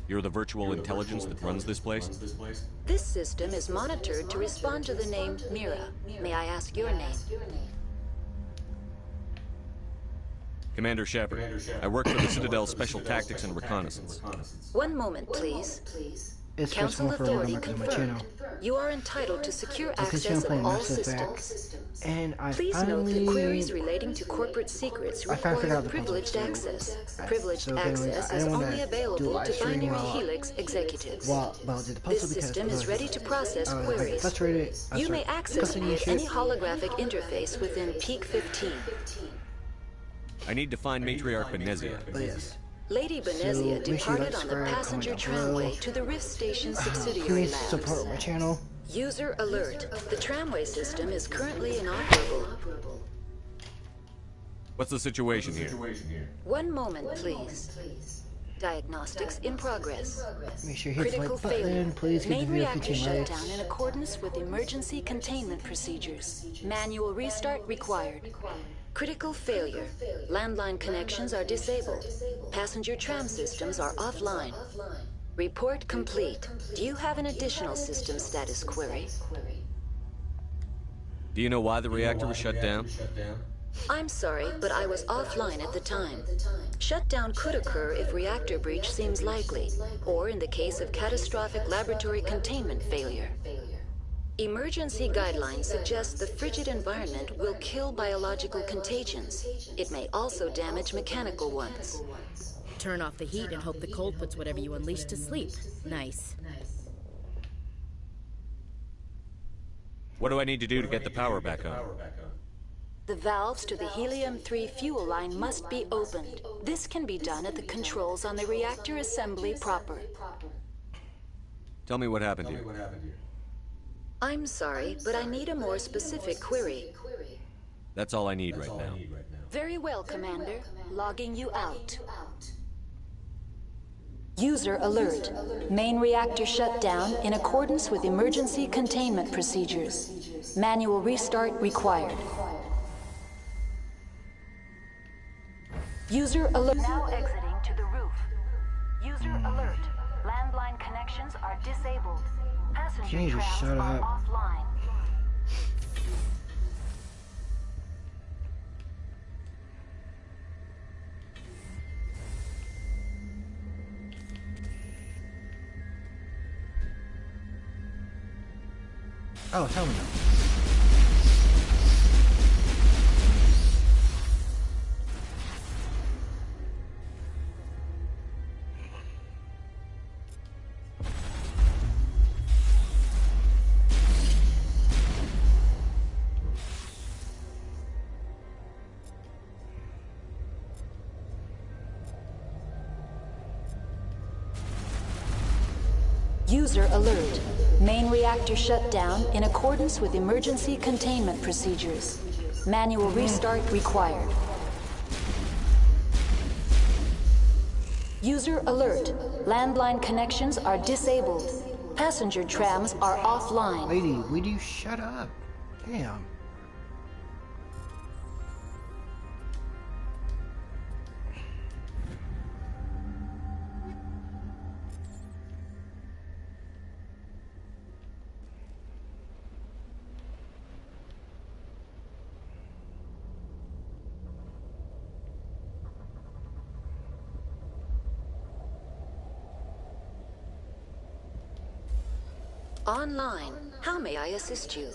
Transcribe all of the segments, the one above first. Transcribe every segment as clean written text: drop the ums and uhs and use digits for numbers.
You're the virtual intelligence that runs this place? This system is monitored to respond to the name Mira. May I ask your name? Commander Shepard. I work for the Citadel Special Tactics and Reconnaissance. One moment, please. It's Council Chrismorpher, authority welcome back to my confirmed. channel. You are entitled to secure I continue access of playing all Mass Effect, systems. and Please note that queries relating to corporate secrets I finally figured require out the puzzle, privileged so- access. Alright, Privileged so apparently access I is don't wanna only do a available live to stream binary while- Helix executives. Well, did the puzzle This because system is ready to process like, queries. frustrated. You may access it via any holographic interface within Peak 15. I need to find Matriarch Benezia. But yes. Lady So, Benezia make sure you like, departed on the subscribe, passenger comment down below. tramway to the Rift Station Please subsidiary support labs. my channel. User alert. The tramway system is currently inoperable. What's the situation here? One moment, please. Diagnostics in progress. Make sure you hit the Critical like button. failure. Please give the Main video reactor 15 likes. shutdown in accordance with emergency containment procedures. Manual restart required. Critical failure. Landline connections are disabled. Passenger tram systems are offline. Report complete. Do you have an additional system status query? Do you know why the reactor was shut down? I'm sorry, but I was offline at the time. Shutdown could occur if reactor breach seems likely, or in the case of catastrophic laboratory containment failure. Emergency guidelines suggest the frigid environment will kill biological contagions. It may also damage mechanical ones. Turn off the heat and hope the cold puts whatever you unleash to sleep. Nice. What do I need to do to get the power back on? The valves to the helium-3 fuel line must be opened. This can be done at the controls on the reactor assembly proper. Tell me what happened here. I'm sorry, but I need a more specific query. That's all I need right now. Very well, Commander. Logging you out. User alert. Main reactor shut down in accordance with emergency containment procedures. Manual restart required. User alert. Now exiting to the roof. User alert. Landline connections are disabled. Passenger Can you just trams shut are up? offline. Oh, tell me now. User alert. Main reactor shut down in accordance with emergency containment procedures. Manual restart required. User alert. Landline connections are disabled. Passenger trams are offline. Lady, will you shut up? Damn. Online. How may I assist you?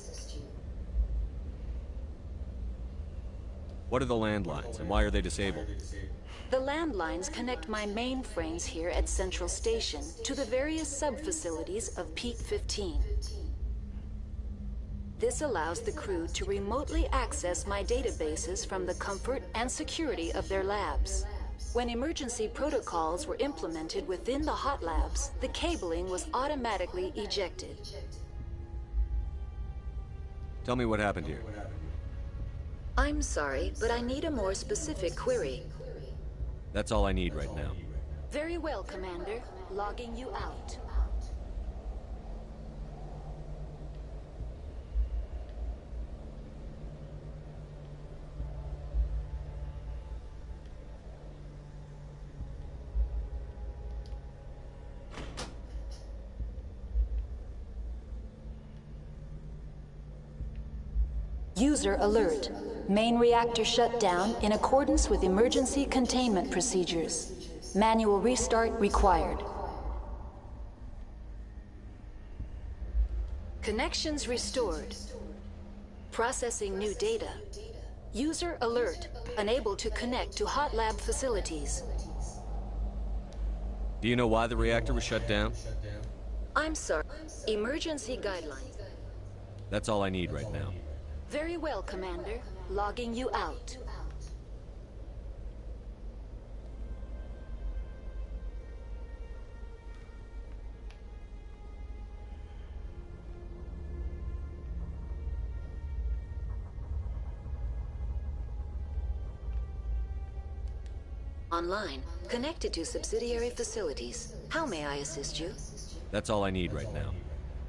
What are the landlines, and why are they disabled? The landlines connect my mainframes here at Central Station to the various sub-facilities of Peak 15. This allows the crew to remotely access my databases from the comfort and security of their labs. When emergency protocols were implemented within the hot labs, the cabling was automatically ejected. Tell me what happened here. I'm sorry, but I need a more specific query. That's all I need right now. Very well, Commander. Logging you out. User alert. Main reactor shut down in accordance with emergency containment procedures. Manual restart required. Connections restored. Processing new data. User alert. Unable to connect to hot lab facilities. Do you know why the reactor was shut down? I'm sorry. Emergency guidelines. That's all I need right now. Very well, Commander. Logging you out. Online. Connected to subsidiary facilities. How may I assist you? That's all I need right now.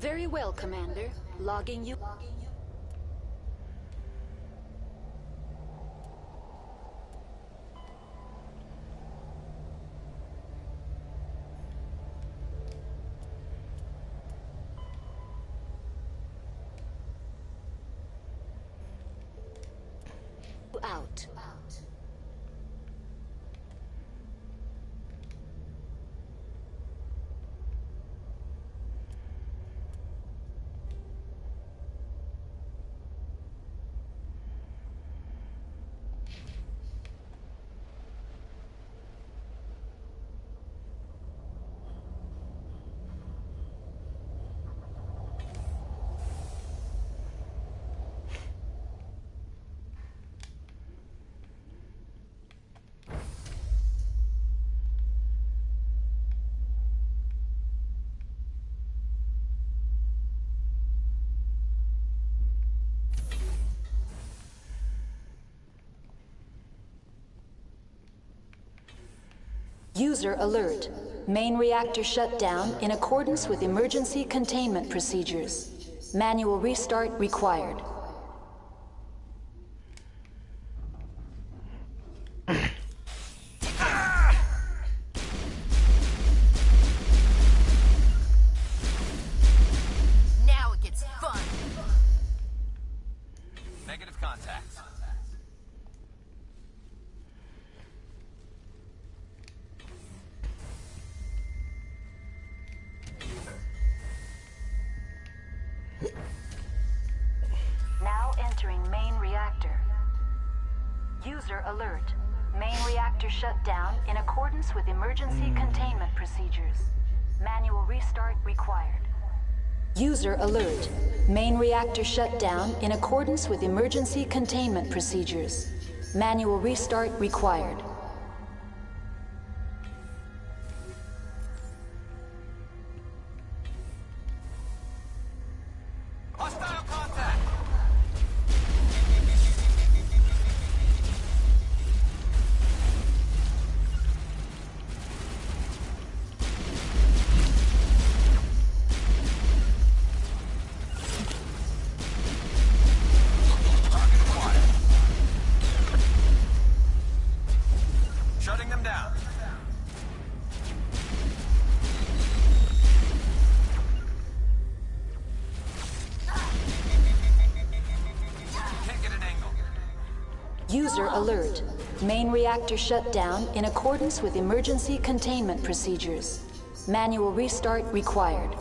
Very well, Commander. Logging you. Out. User alert. Main reactor shut down in accordance with emergency containment procedures. Manual restart required. Now it gets fun. Negative contact. Now entering main reactor. User alert. Main reactor shut down in accordance with emergency containment procedures. Manual restart required. User alert. Main reactor shut down in accordance with emergency containment procedures. Manual restart required. Hostile contact. Target acquired. Shutting them down. Can't get an angle. User alert. Main reactor shut down in accordance with emergency containment procedures. Manual restart required.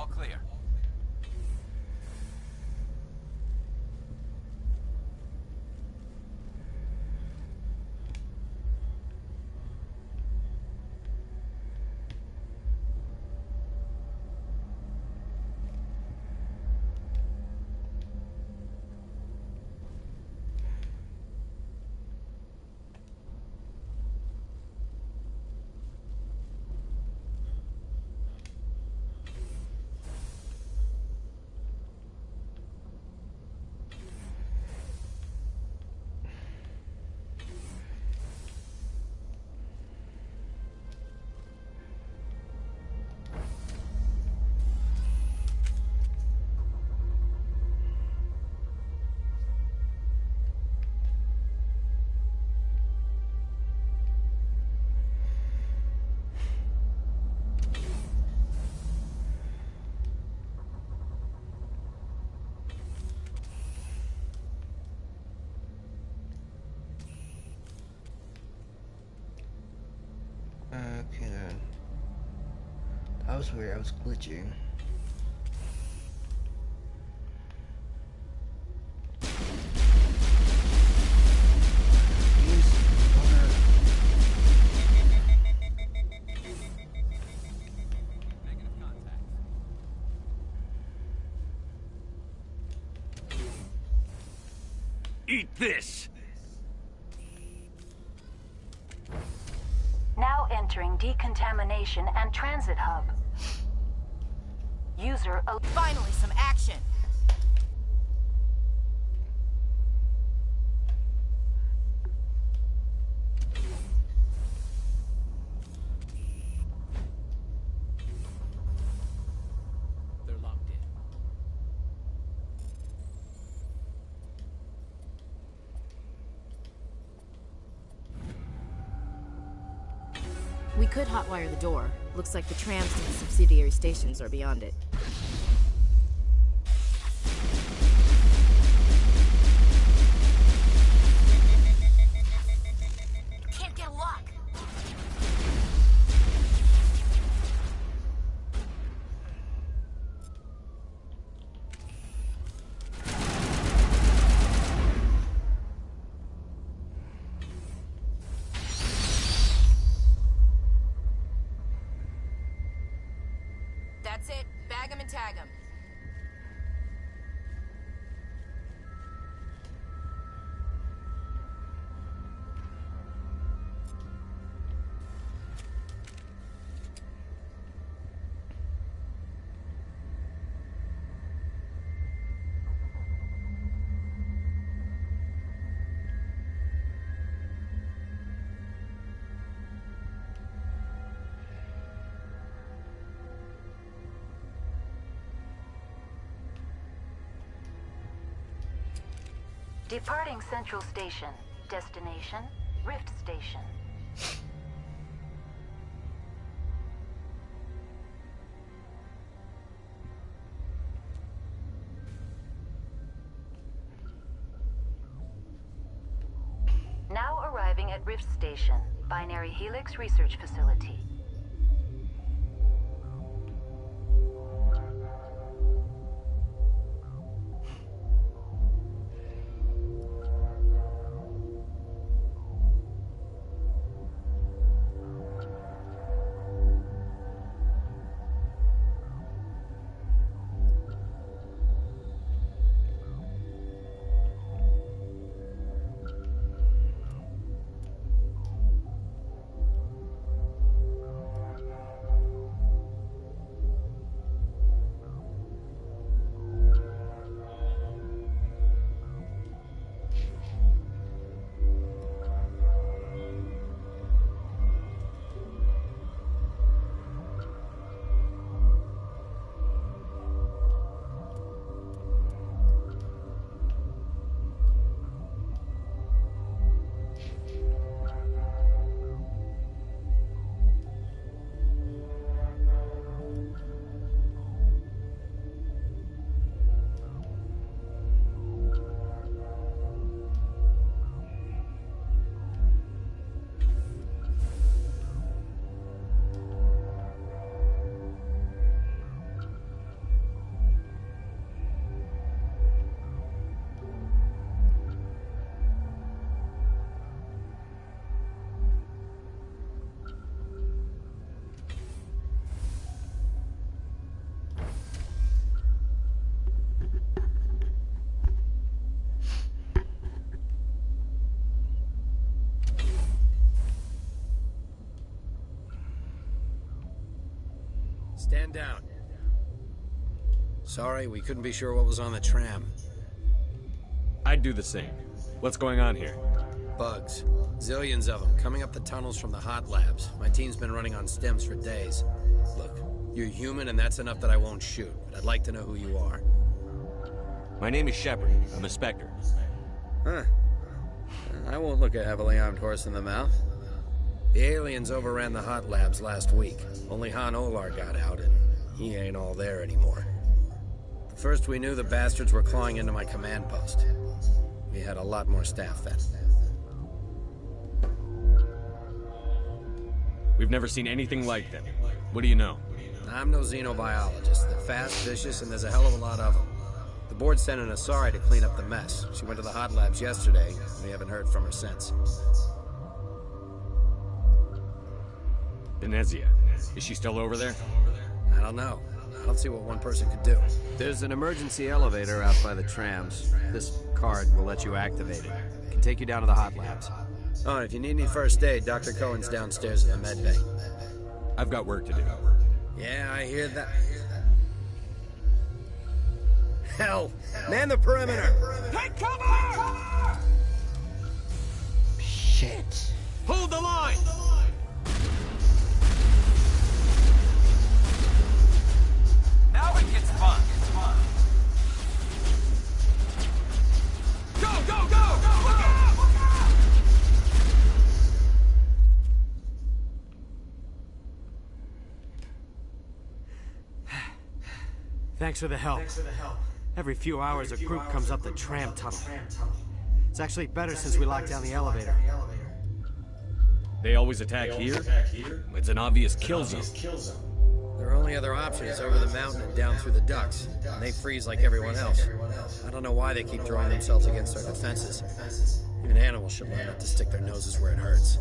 All clear. Okay then. That was weird, I was glitching. Negative contact. Eat this! Now entering decontamination and transit hub. User... Finally, some action! They're locked in. We could hotwire the door. Looks like the trams to the subsidiary stations are beyond it. Can't get a lock. That's it. Bag 'em and tag 'em. Departing Central Station. Destination, Rift Station. Now arriving at Rift Station, Binary Helix Research Facility. Stand down. Sorry, we couldn't be sure what was on the tram. I'd do the same. What's going on here? Bugs. Zillions of them, coming up the tunnels from the hot labs. My team's been running on stems for days. Look, you're human and that's enough that I won't shoot, but I'd like to know who you are. My name is Shepard. I'm a Spectre. Huh. I won't look a heavily armed horse in the mouth. The aliens overran the hot labs last week. Only Han Olar got out, and he ain't all there anymore. The first we knew, the bastards were clawing into my command post. We had a lot more staff then. We've never seen anything like them. What do you know? I'm no xenobiologist. They're fast, vicious, and there's a hell of a lot of them. The board sent an Asari to clean up the mess. She went to the hot labs yesterday. We haven't heard from her since. Venezia. Is she still over there? I don't know. I don't see what one person could do. There's an emergency elevator out by the trams. This card will let you activate it. It can take you down to the hot labs. Oh, and if you need any first aid, Dr. Cohen's downstairs in the med bay. I've got work to do. Yeah, I hear that. Hell! Man the perimeter! Take cover! Shit. Hold the line! Now it gets fun. Go, go, go! Look out! Look out! Thanks for the help. Every few hours, a group comes up the tram tunnel. It's actually better since we locked down the elevator. They always attack here? It's an obvious kill zone. Their only other option is over the mountain and down through the ducts. And they freeze like everyone else. I don't know why they keep throwing themselves against our defenses. Even animals should learn not to stick their noses where it hurts.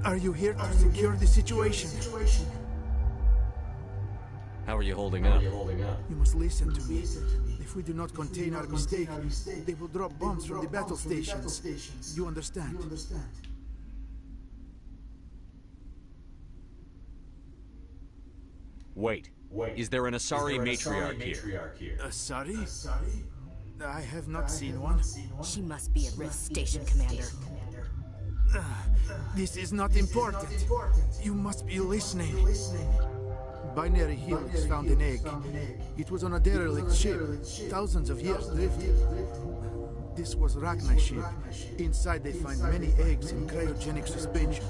Are you here to secure the situation? How are you holding up? You must listen to me. If we do not contain our mistake, they will drop bombs from the battle stations. You understand? Wait. Is there an Asari matriarch here? Asari? I have not seen one. She must be at risk, Station Commander. This is not important. You must be listening. Binary Helix found an egg. It was on a derelict ship, thousands of years drifted. This was Rachni's ship. Inside they find many eggs in cryogenic suspension.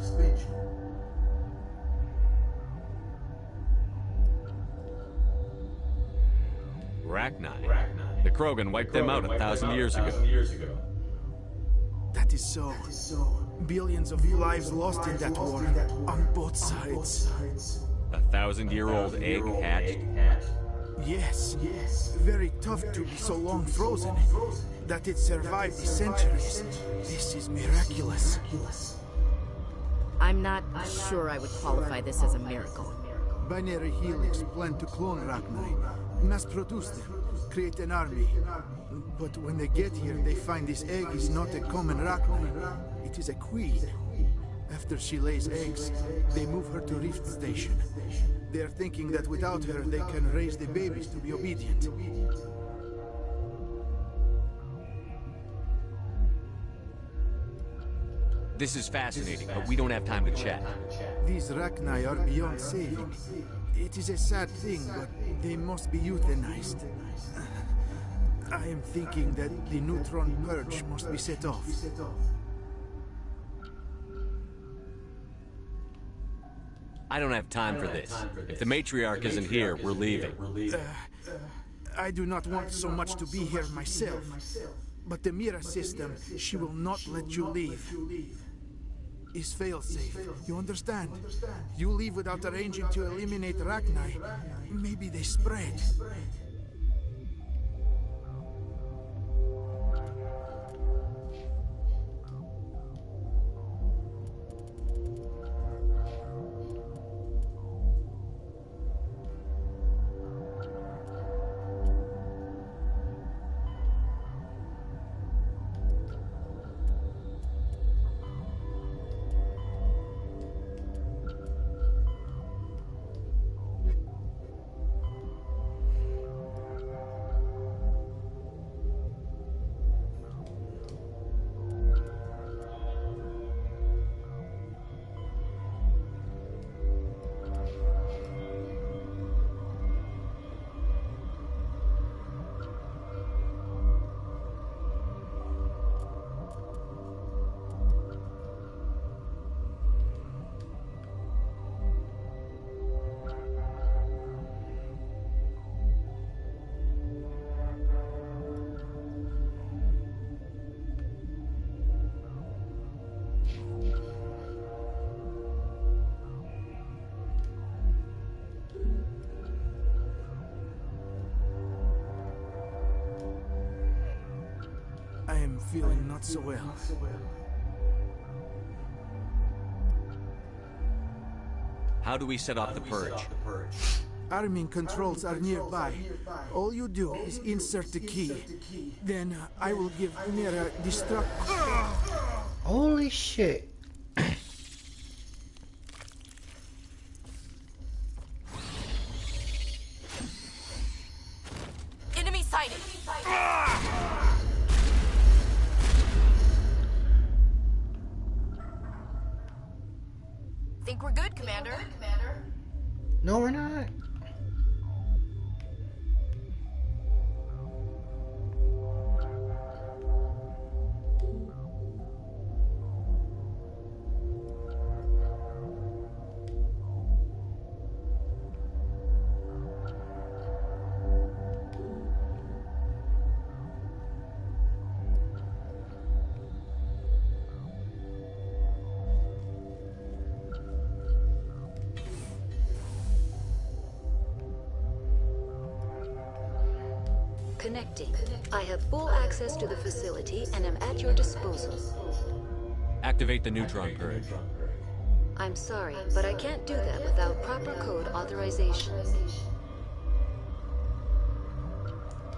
Rachni? The Krogan wiped them out 1,000 years ago. That is so. Billions of lives lost in that war, on both sides. 1,000-year-old egg hatched? Yes. Very tough to be so long frozen. That it survived the centuries. This is miraculous. I'm not sure I would qualify this as a miracle. Binary Helix planned to clone Rachni, mass produce them, create an army. But when they get here, they find this egg is not a common Rachni. It is a queen. After she lays eggs, they move her to Rift Station. They are thinking that without her, they can raise the babies to be obedient. This is fascinating, but we don't have time to chat. These Rachni are beyond saving. It is a sad thing, but they must be euthanized. I am thinking that the neutron purge must be set off. I don't have time for this. If the matriarch isn't here, we're leaving. I do not want so much to be here myself. But the Mira system, she will not let you leave. Is fail-safe. You understand? You leave without arranging to eliminate Rachni. Maybe they spread. I am feeling not so well. How do we set off the purge? Arming controls are nearby. All you do is insert the key. Then I will give Mira destruct. Holy shit. Enemy sighted. Think we're good, Commander? No, we're not. Connecting. I have full access to the facility and am at your disposal. Activate the neutron purge. I'm sorry, but I can't do that without proper code authorization.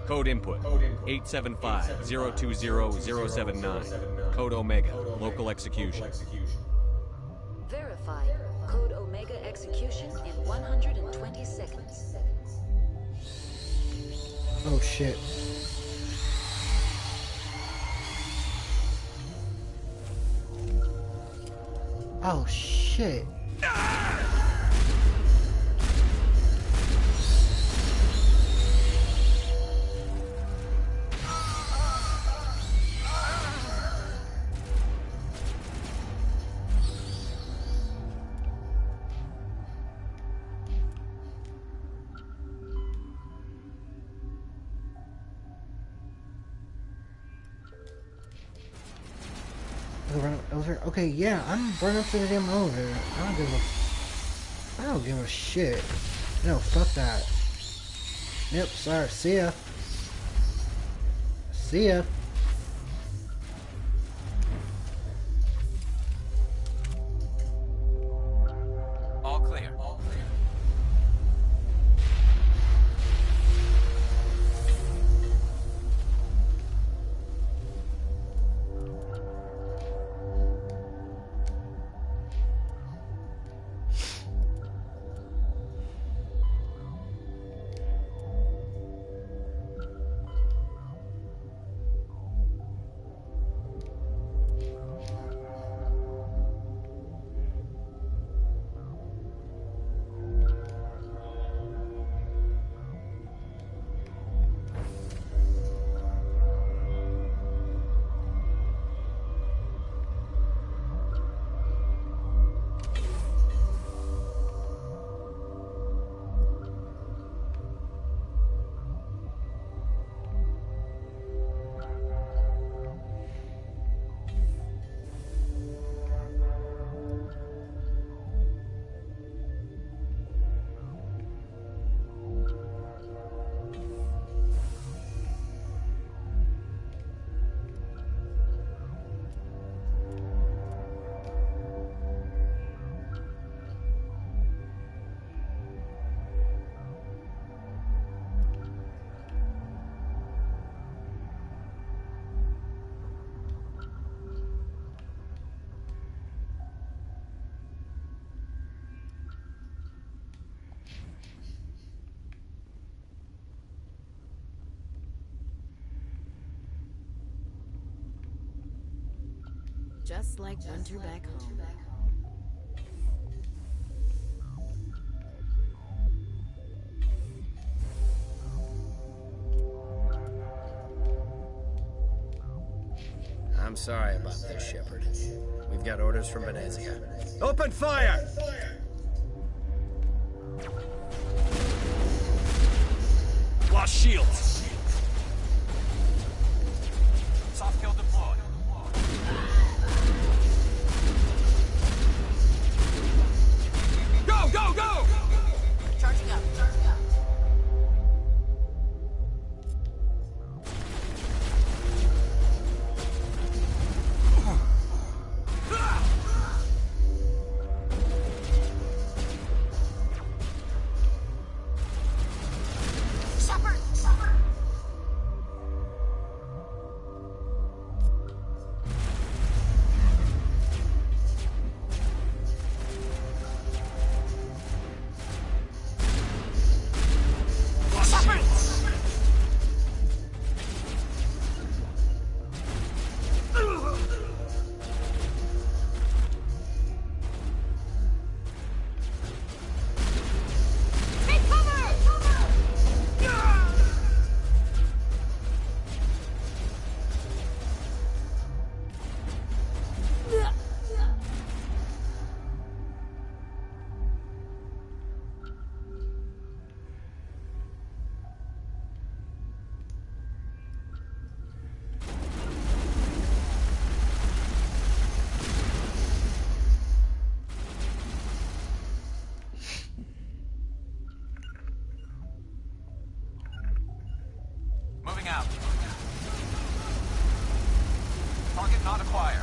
Code input 875-020-079. Code Omega. Local execution. Verify. Code Omega execution in 120 seconds. Oh shit. Oh shit. Okay, yeah, I'm running up to the damn elevator. I don't give a shit. No, fuck that. Yep, sorry. See ya. See ya. All clear. Just like winter back home. I'm sorry about this, Shepard. We've got orders from Venezia. Open fire! Lost shields! Soft kill deployed. Go, go, go! Charging up. Moving out. Target not acquired.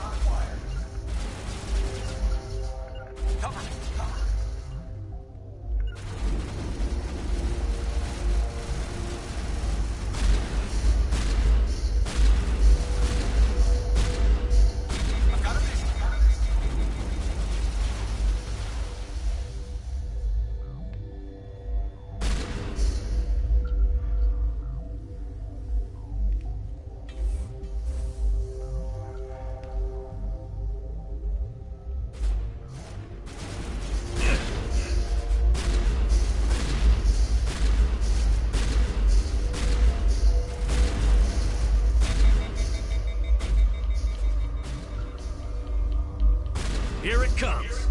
Cover me. I've got a vision. Here it comes!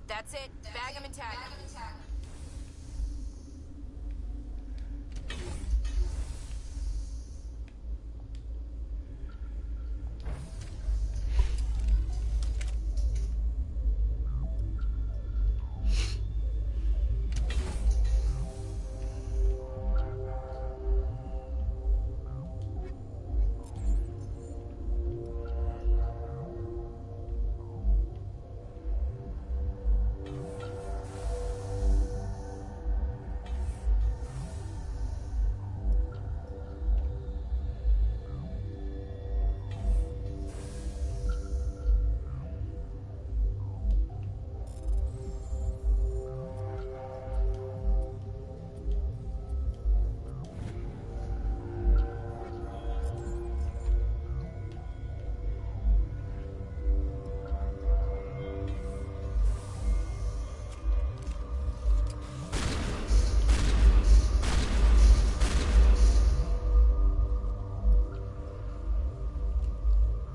That's it. Bag him and tag him.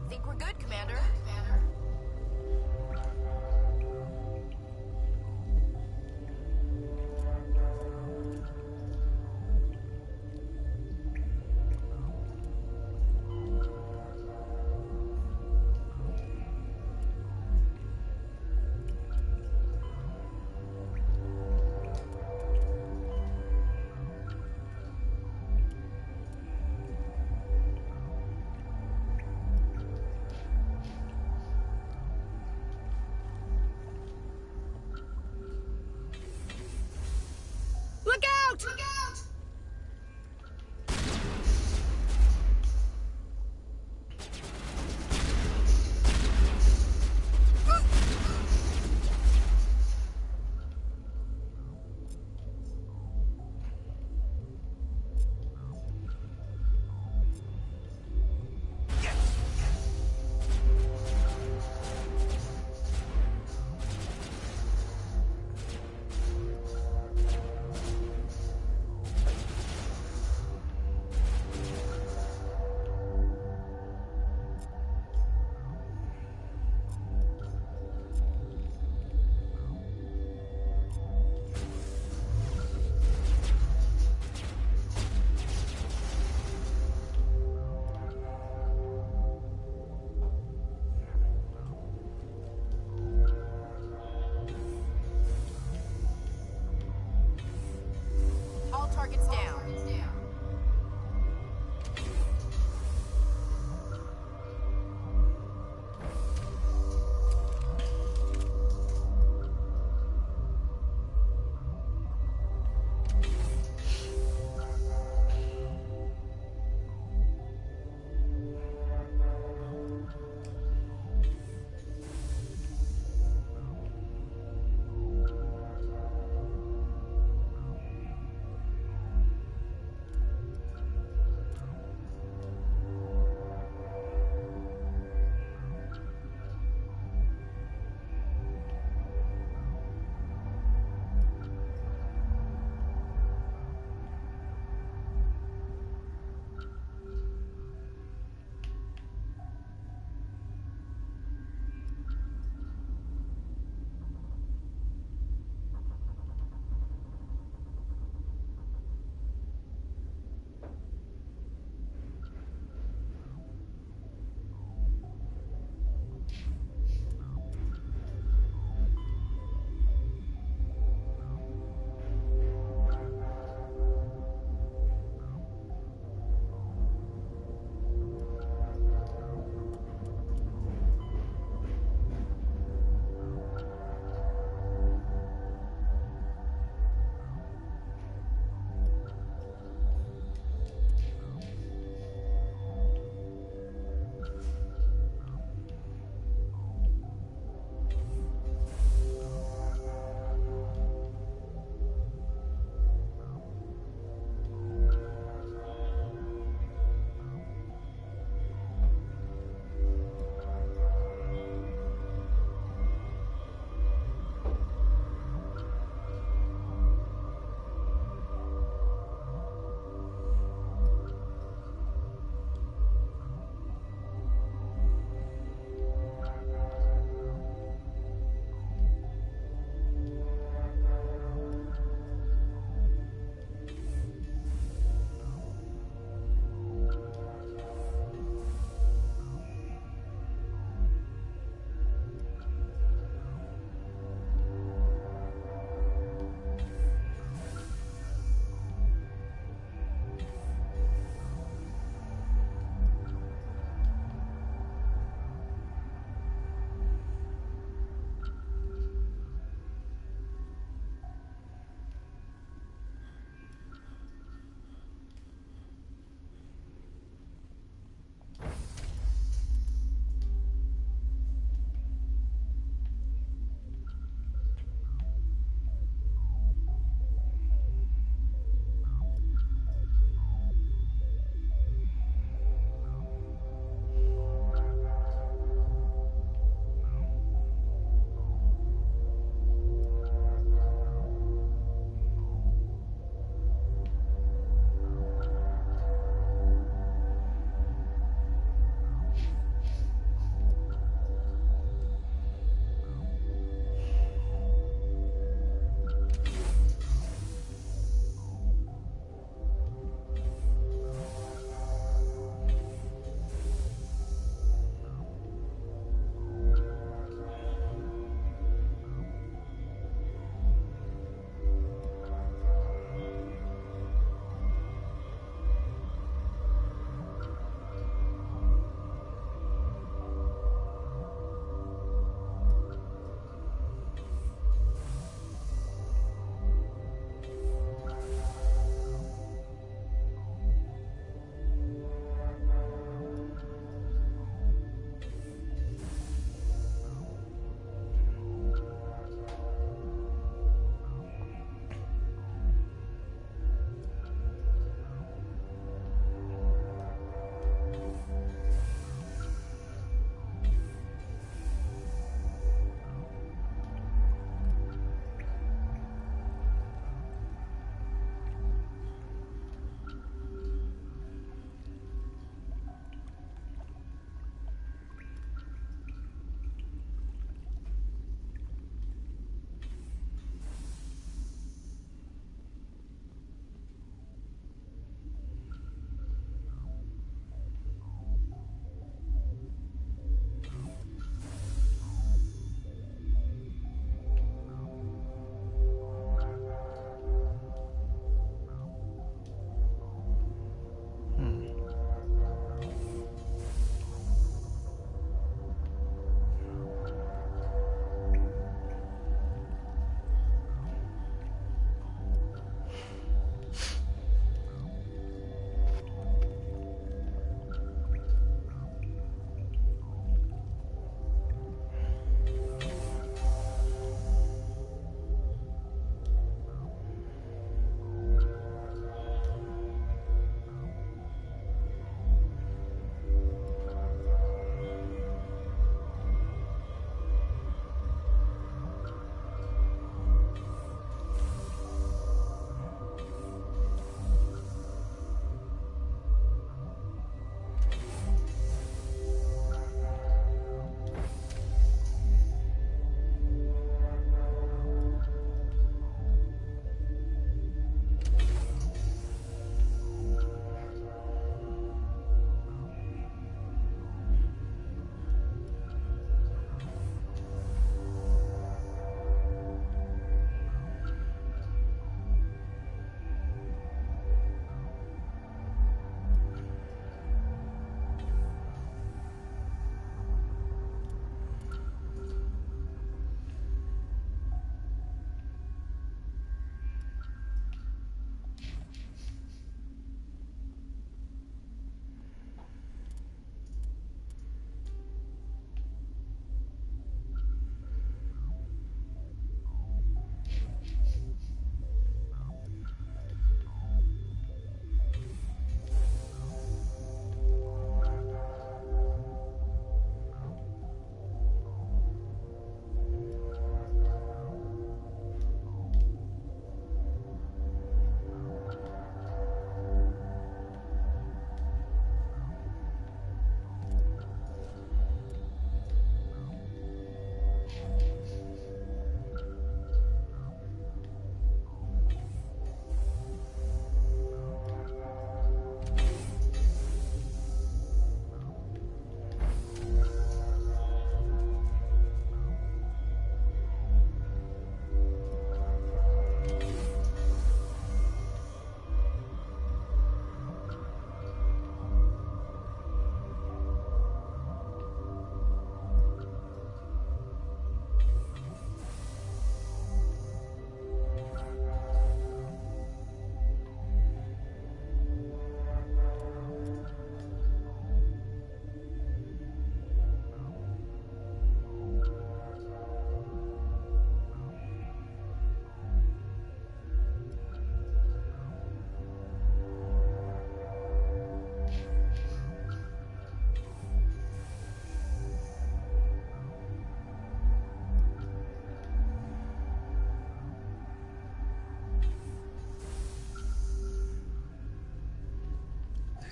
Think we're good, Commander.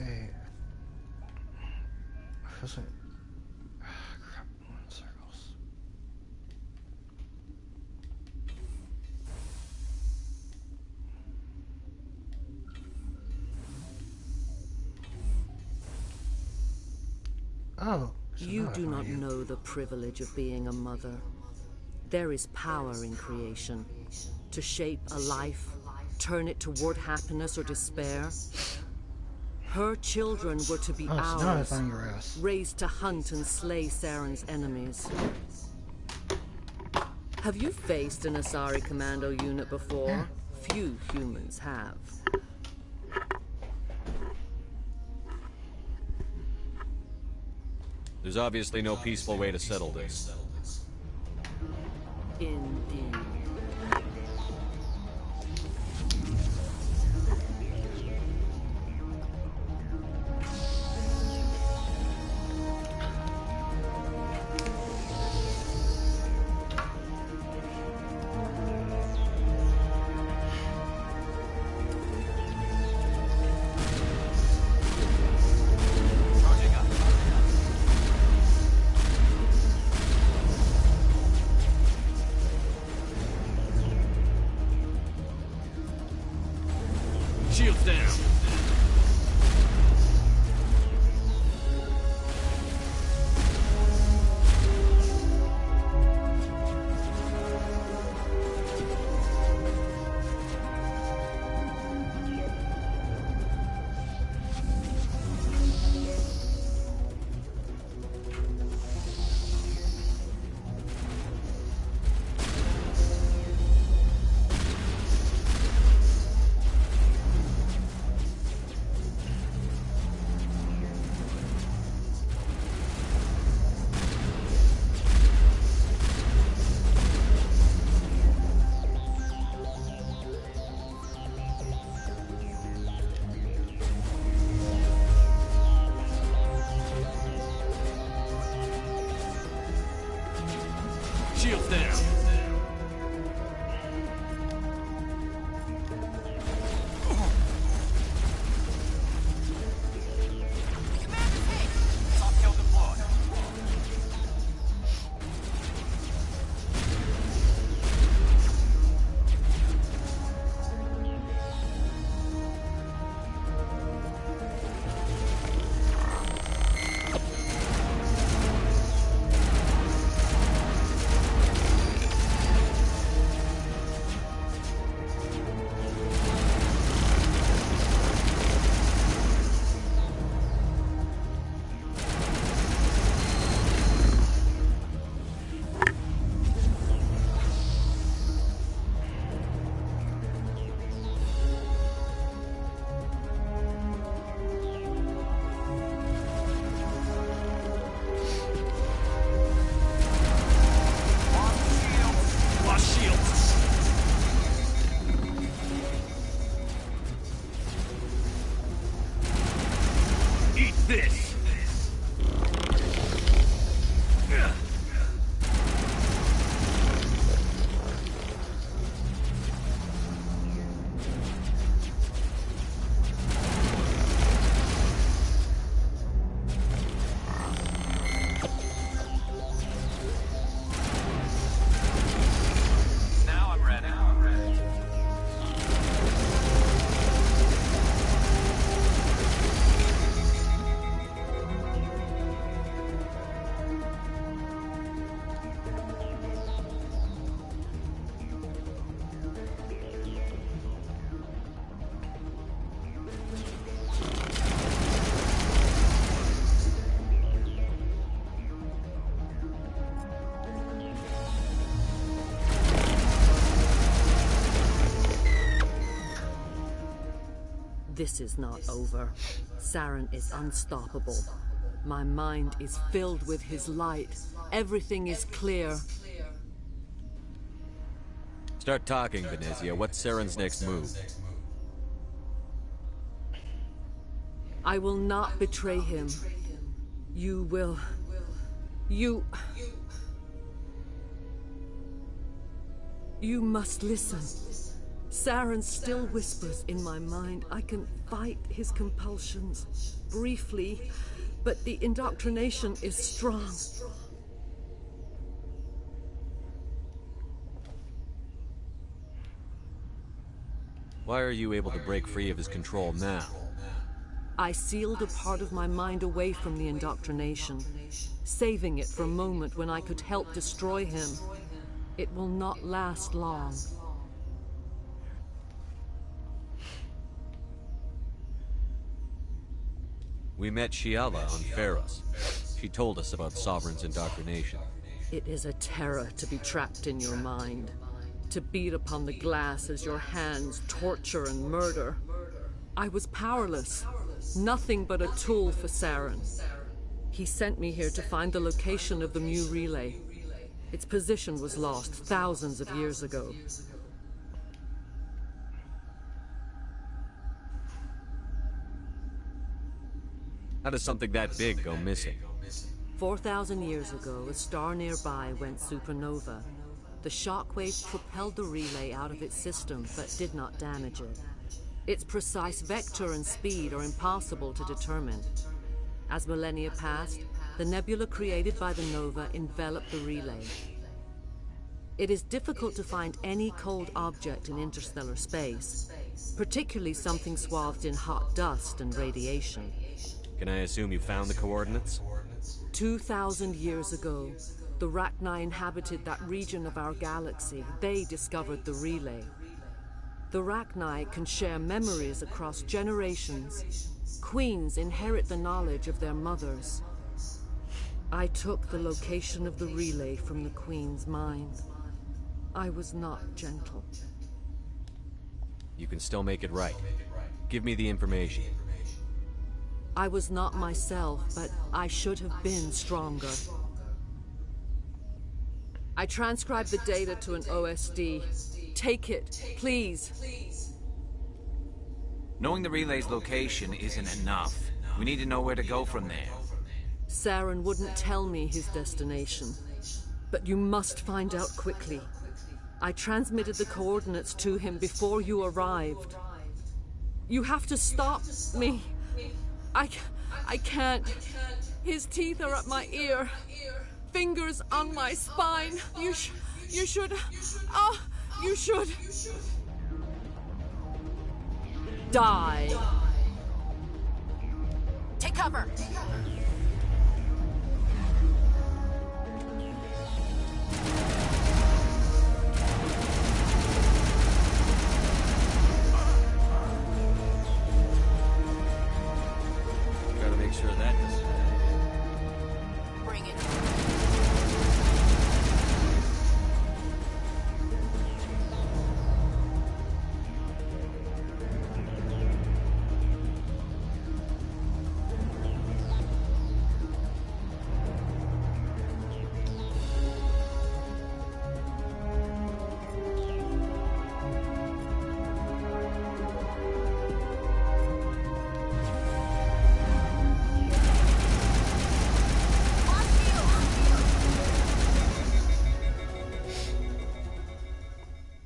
Okay. Feels like... crap, I'm in circles. Oh. You do not know the privilege of being a mother. There is power in creation. To shape a life, turn it toward happiness or despair. Her children were to be ours, raised to hunt and slay Saren's enemies. Have you faced an Asari commando unit before? Few humans have. There's obviously no peaceful way to settle this. Indeed. Shields down. Shields down. Soft kill deployed. This! Now I'm ready. This is not over. Saren is unstoppable. My mind is filled with his light. Everything is clear. Start talking, Venezia. What's Saren's next move? I will not betray him. You will... You must listen. Saren still whispers in my mind. I can fight his compulsions, briefly, but the indoctrination is strong. Why are you able to break free of his control now? I sealed a part of my mind away from the indoctrination, saving it for a moment when I could help destroy him. It will not last long. We met Shiala on Pharos. She told us about Sovereign's indoctrination. It is a terror to be trapped in your mind, to beat upon the glass as your hands torture and murder. I was powerless, nothing but a tool for Saren. He sent me here to find the location of the Mu relay. Its position was lost thousands of years ago. How does something that big go missing? 4,000 years ago, a star nearby went supernova. The shockwave propelled the relay out of its system, but did not damage it. Its precise vector and speed are impossible to determine. As millennia passed, the nebula created by the nova enveloped the relay. It is difficult to find any cold object in interstellar space, particularly something swathed in hot dust and radiation. Can I assume you found the coordinates? 2,000 years ago, the Rachni inhabited that region of our galaxy. They discovered the relay. The Rachni can share memories across generations. Queens inherit the knowledge of their mothers. I took the location of the relay from the Queen's mind. I was not gentle. You can still make it right. Give me the information. I was not myself, but I should have been stronger. I transcribed the data to an OSD. Take it, please. Knowing the relay's location isn't enough. We need to know where to go from there. Saren wouldn't tell me his destination, but you must find out quickly. I transmitted the coordinates to him before you arrived. You have to stop me. I can't. His teeth are at my ear. Fingers on my spine. You should. You should. Die. Take cover. Gotta make sure that doesn't happen. Bring it.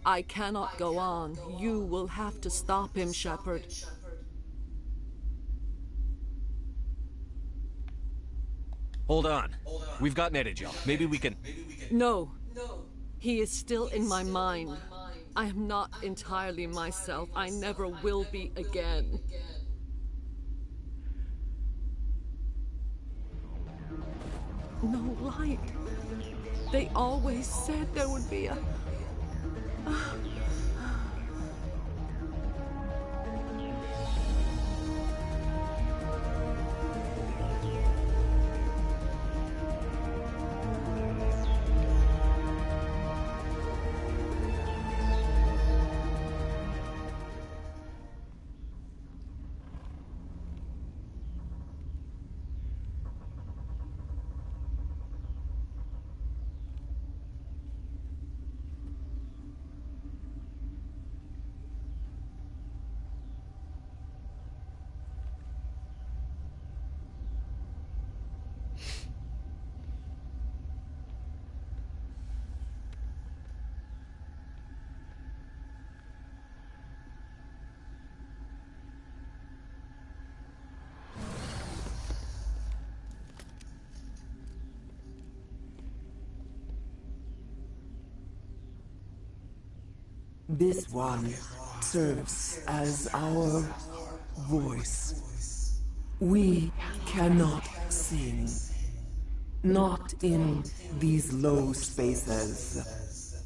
I cannot go on. You will have to stop him, Shepard. Hold on. We've got Netagel. Maybe we can... No. He is still in my mind. I am not entirely myself. I never will be again. No light. They always said there would be a... This one serves as our voice. We cannot sing. Not in these low spaces.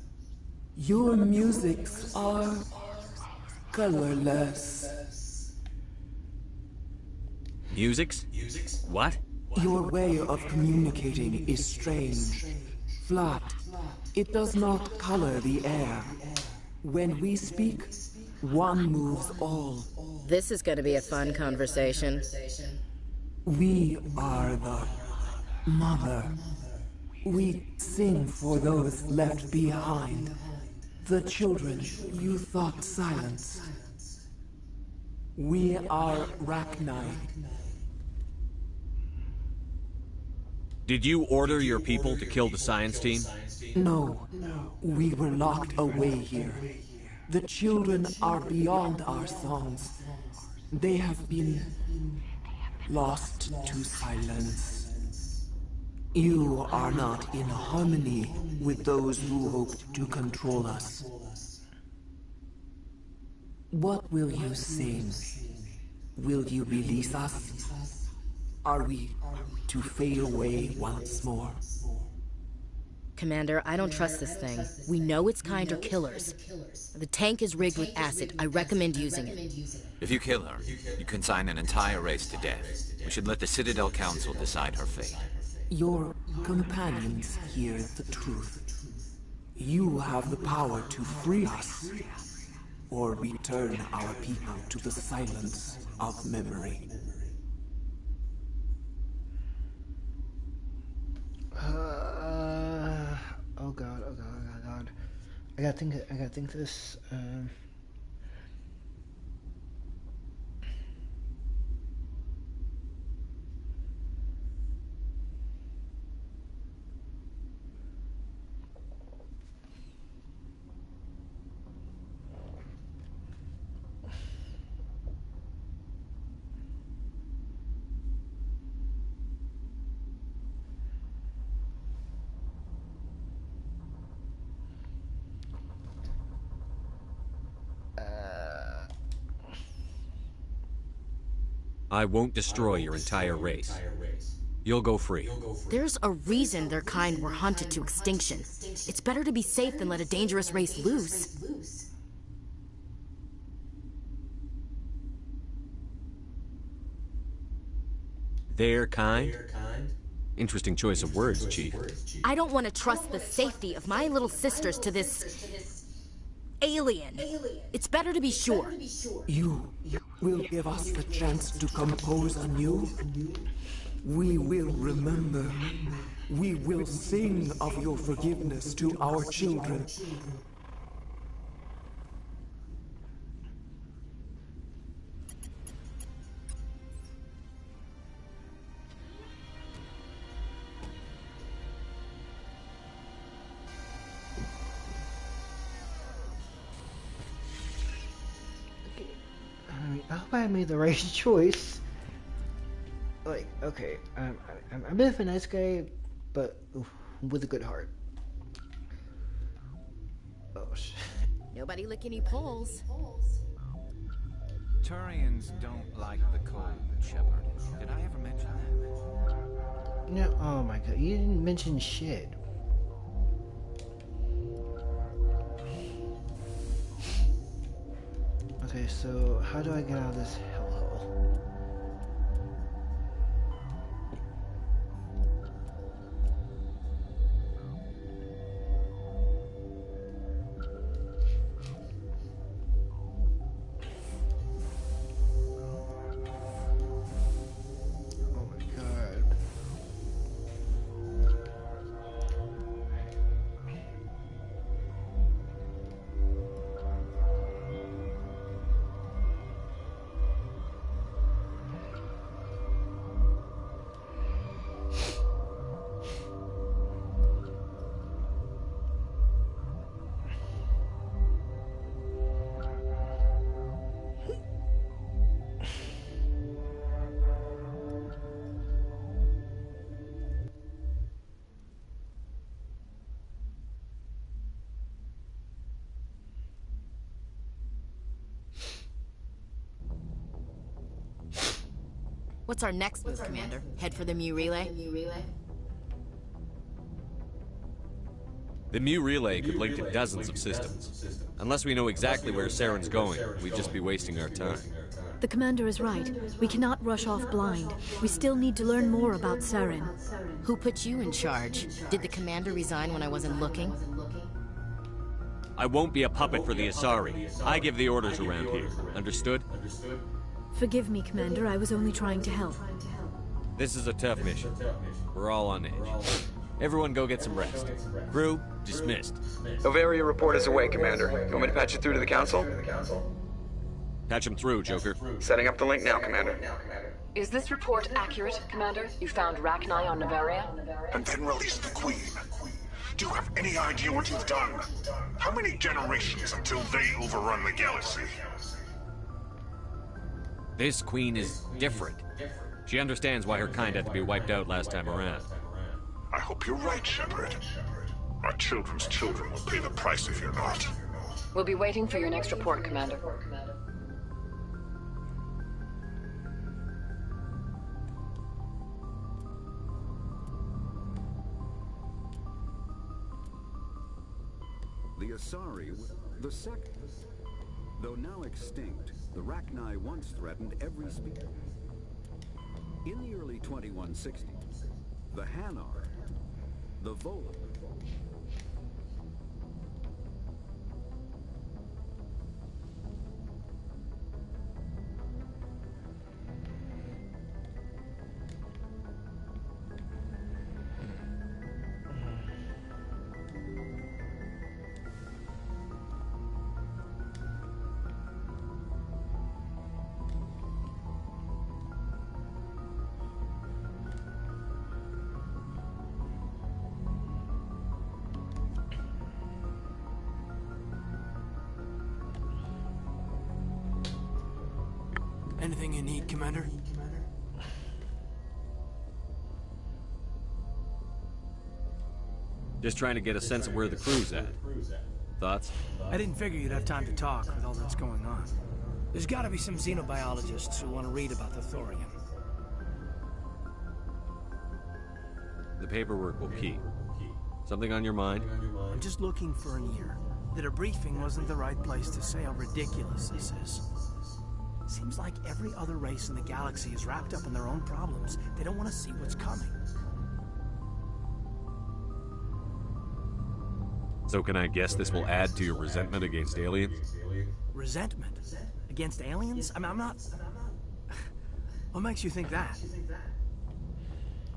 Your musics are colorless. Musics? What? Your way of communicating is strange, flat. It does not color the air. When we speak, one moves all. This is gonna be a fun conversation. We are the mother. We sing for those left behind. The children you thought silenced. We are Rachni. Did you order your people to kill the science team? No, we were locked away here. The children are beyond our songs. They have been lost to silence. You are not in harmony with those who hoped to control us. What will you sing? Will you release us? Are we to fade away once more? Commander, I don't trust this thing. We know its kind are killers. The tank is rigged with acid. I recommend using it. If you kill her, you consign an entire race to death. We should let the Citadel Council decide her fate. Your companions hear the truth. You have the power to free us, or return our people to the silence of memory. Oh god, oh god, oh god, oh god. I gotta think this, I won't destroy your entire race. You'll go free. There's a reason their kind were hunted to extinction. It's better to be safe than let a dangerous race loose. Their kind? Interesting choice of words, Chief. I don't want to trust the safety of my little sisters to this alien. It's better to be sure. You will give us the chance to compose anew. We will remember. We will sing of your forgiveness to our children. I hope I made the right choice. Like, okay, I'm a bit of a nice guy, but with a good heart. Oh shit. Nobody lick any poles. Turians don't like the cold, Shepard. Did I ever mention that? No, oh my god, you didn't mention shit. Okay, so how do I get out of this hellhole? Oh my god. What's our next move, Commander? Head for the Mu relay? The Mu relay could link to dozens of systems. Unless we know exactly where Saren's going, we'd just be wasting our time. The Commander is right. We cannot rush off blind. We still need to learn more about Saren. Who put you in charge? Did the Commander resign when I wasn't looking? I won't be a puppet for the Asari. I give the orders around here. Understood? Forgive me, Commander. I was only trying to help. This is a tough mission. We're all on edge. Everyone go get some rest. Crew, dismissed. Novaria report is away, Commander. You want me to patch you through to the Council? Patch him through, Joker. Setting up the link now, Commander. Is this report accurate, Commander? You found Rachni on Novaria? And then released the Queen. Do you have any idea what you've done? How many generations until they overrun the galaxy? This Queen is different. She understands why her kind had to be wiped out last time around. I hope you're right, Shepard. Our children's children will pay the price if you're not. We'll be waiting for your next report, Commander. The Asari, the second. Though now extinct, the Rachni once threatened every species. In the early 2160s, the Hanar, the Vola, Anything you need, Commander? Just trying to get a sense of where the crew's at. Thoughts? I didn't figure you'd have time to talk with all that's going on. There's gotta be some xenobiologists who want to read about the thorium. The paperwork will keep. Something on your mind? I'm just looking for an ear. The debriefing wasn't the right place to say how ridiculous this is. Seems like every other race in the galaxy is wrapped up in their own problems. They don't want to see what's coming. So can I guess this will add to your resentment against aliens? Resentment? Against aliens? I'm not... What makes you think that?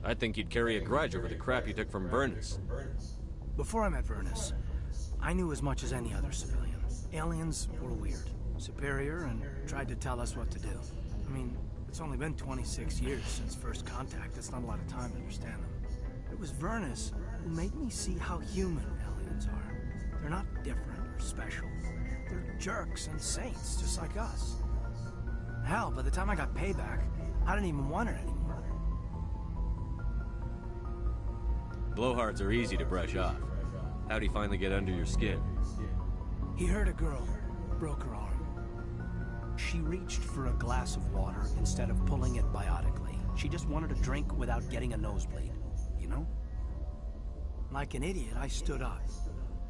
I think you'd carry a grudge over the crap you took from Vernus. Before I met Vernus, I knew as much as any other civilian. Aliens were weird. Superior, and tried to tell us what to do. I mean, it's only been 26 years since first contact. That's not a lot of time to understand them. It was Vernus who made me see how human aliens are. They're not different or special. They're jerks and saints, just like us. Hell, by the time I got payback, I didn't even want it anymore. Blowhards are easy to brush off. How'd he finally get under your skin? He hurt a girl, broke her arm. She reached for a glass of water instead of pulling it biotically. She just wanted a drink without getting a nosebleed, you know? Like an idiot, I stood up.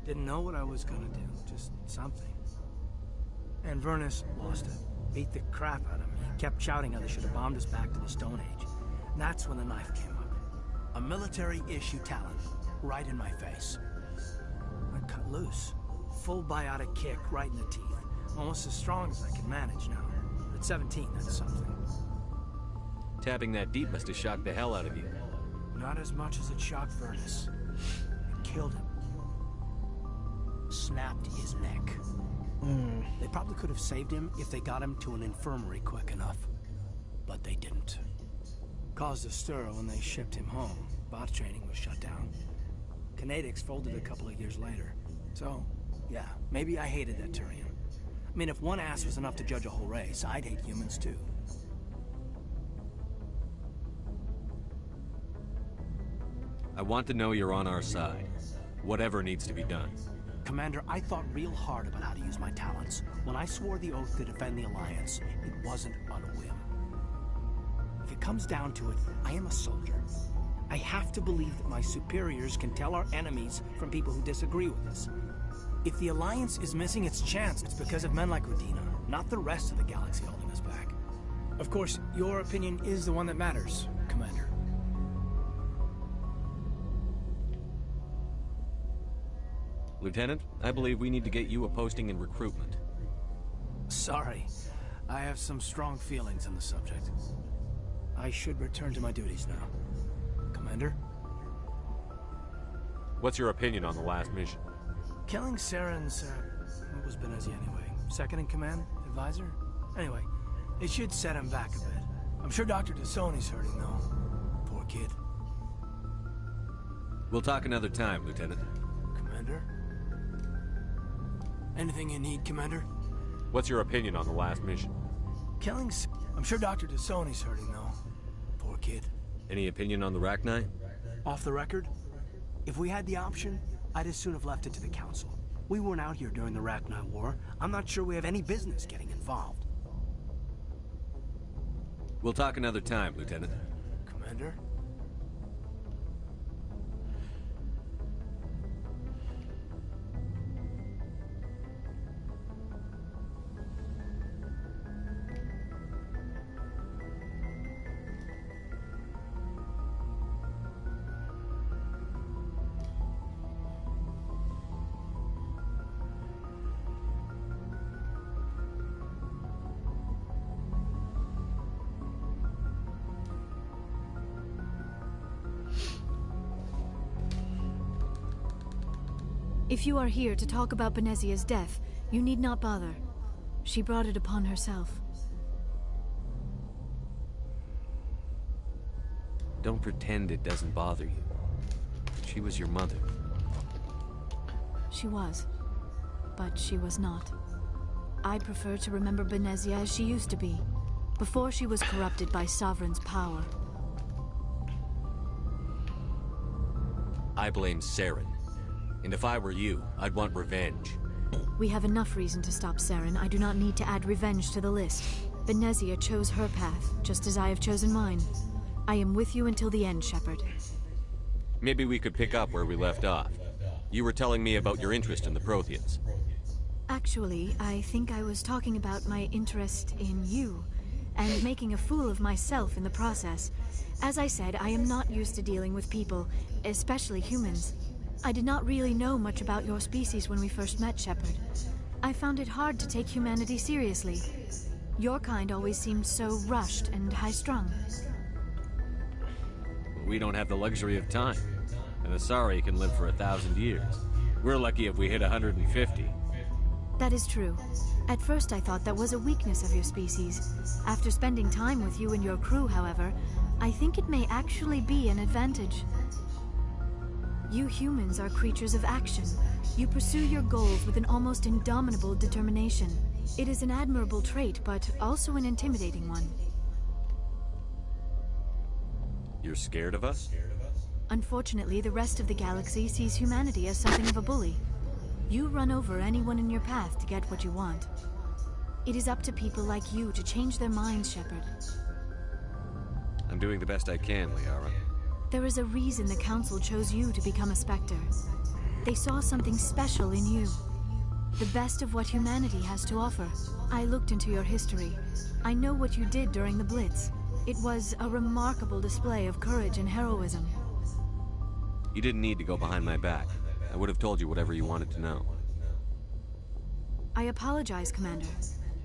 Didn't know what I was gonna do, just something. And Vernus lost it. Beat the crap out of me. He kept shouting how they should have bombed us back to the Stone Age. And that's when the knife came up. A military-issue talent, right in my face. I cut loose. Full biotic kick right in the teeth. Almost as strong as I can manage now. At 17, that's something. Tapping that deep must have shocked the hell out of you. Not as much as it shocked Vernus. It killed him. Snapped his neck. They probably could have saved him if they got him to an infirmary quick enough. But they didn't. Caused a stir when they shipped him home. Bot training was shut down. Kinetics folded a couple of years later. So, yeah, maybe I hated that Turian. I mean, if one ass was enough to judge a whole race, I'd hate humans too. I want to know you're on our side. Whatever needs to be done. Commander, I thought real hard about how to use my talents. When I swore the oath to defend the Alliance, it wasn't on a whim. If you comes down to it, I am a soldier. I have to believe that my superiors can tell our enemies from people who disagree with us. If the Alliance is missing its chance, it's because of men like Udina, not the rest of the galaxy holding us back. Of course, your opinion is the one that matters, Commander. Lieutenant, I believe we need to get you a posting in recruitment. Sorry. I have some strong feelings on the subject. I should return to my duties now. Commander? What's your opinion on the last mission? Killing Saren's, what was Benezia anyway? Second in command? Advisor? Anyway, it should set him back a bit. I'm sure Dr. Tassoni's hurting, though. Poor kid. We'll talk another time, Lieutenant. Commander? Anything you need, Commander? What's your opinion on the last mission? I'm sure Dr. Tassoni's hurting, though. Poor kid. Any opinion on the Rachni? Off the record? If we had the option, I'd as soon have left it to the Council. We weren't out here during the Rachni War. I'm not sure we have any business getting involved. We'll talk another time, Lieutenant. Commander? If you are here to talk about Benezia's death, you need not bother. She brought it upon herself. Don't pretend it doesn't bother you. She was your mother. She was. But she was not. I'd prefer to remember Benezia as she used to be, before she was corrupted by Sovereign's power. I blame Saren. And if I were you, I'd want revenge. We have enough reason to stop Saren. I do not need to add revenge to the list. Benezia chose her path, just as I have chosen mine. I am with you until the end, Shepard. Maybe we could pick up where we left off. You were telling me about your interest in the Protheans. Actually, I think I was talking about my interest in you, and making a fool of myself in the process. As I said, I am not used to dealing with people, especially humans. I did not really know much about your species when we first met, Shepard. I found it hard to take humanity seriously. Your kind always seemed so rushed and high-strung. We don't have the luxury of time. An Asari can live for 1,000 years. We're lucky if we hit 150. That is true. At first I thought that was a weakness of your species. After spending time with you and your crew, however, I think it may actually be an advantage. You humans are creatures of action. You pursue your goals with an almost indomitable determination. It is an admirable trait, but also an intimidating one. You're scared of us? Unfortunately, the rest of the galaxy sees humanity as something of a bully. You run over anyone in your path to get what you want. It is up to people like you to change their minds, Shepard. I'm doing the best I can, Liara. There is a reason the Council chose you to become a Spectre. They saw something special in you. The best of what humanity has to offer. I looked into your history. I know what you did during the Blitz. It was a remarkable display of courage and heroism. You didn't need to go behind my back. I would have told you whatever you wanted to know. I apologize, Commander.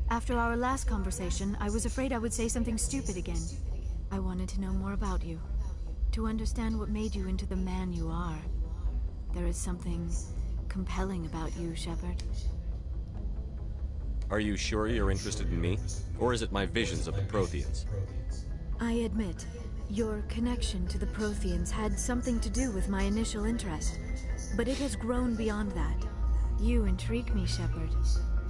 After our last conversation, I was afraid I would say something stupid again. I wanted to know more about you. To understand what made you into the man you are. There is something compelling about you, Shepard. Are you sure you're interested in me? Or is it my visions of the Protheans? I admit, your connection to the Protheans had something to do with my initial interest, but it has grown beyond that. You intrigue me, Shepard,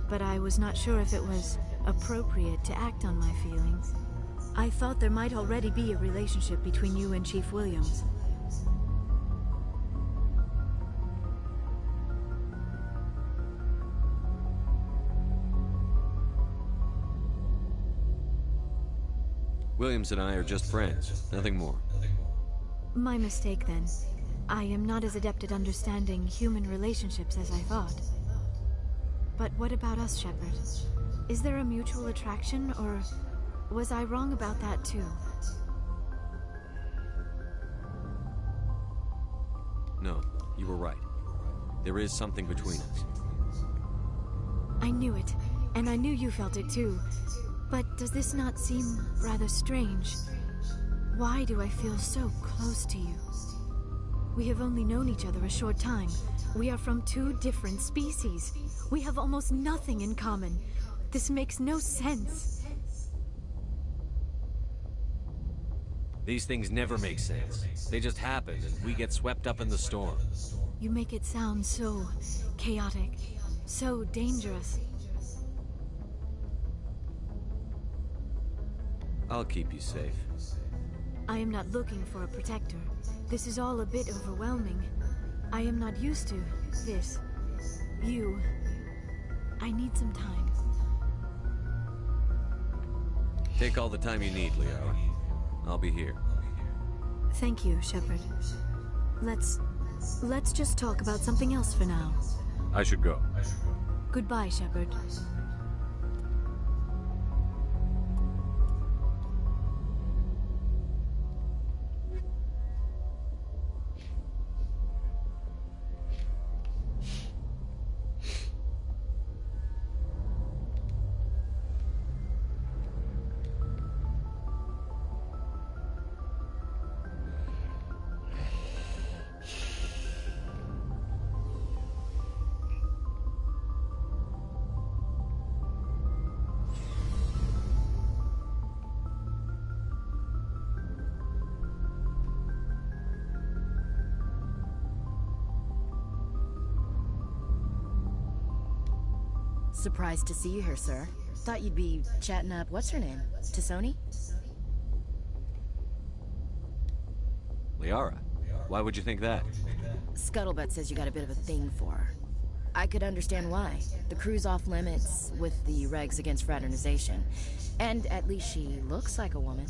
but I was not sure if it was appropriate to act on my feelings. I thought there might already be a relationship between you and Chief Williams. Williams and I are just friends, nothing more. My mistake, then. I am not as adept at understanding human relationships as I thought. But what about us, Shepard? Is there a mutual attraction, or was I wrong about that too? No, you were right. There is something between us. I knew it, and I knew you felt it too. But does this not seem rather strange? Why do I feel so close to you? We have only known each other a short time. We are from two different species. We have almost nothing in common. This makes no sense. These things never make sense. They just happen, and we get swept up in the storm. You make it sound so chaotic, so dangerous. I'll keep you safe. I am not looking for a protector. This is all a bit overwhelming. I am not used to this. You. I need some time. Take all the time you need, Liara. I'll be here. Thank you, Shepard. Let's just talk about something else for now. I should go. Goodbye, Shepard. Surprised to see you here, sir. Thought you'd be chatting up, what's her name? Tassoni? Liara? Why would you think that? Scuttlebutt says you got a bit of a thing for her. I could understand why. The crew's off limits with the regs against fraternization. And at least she looks like a woman.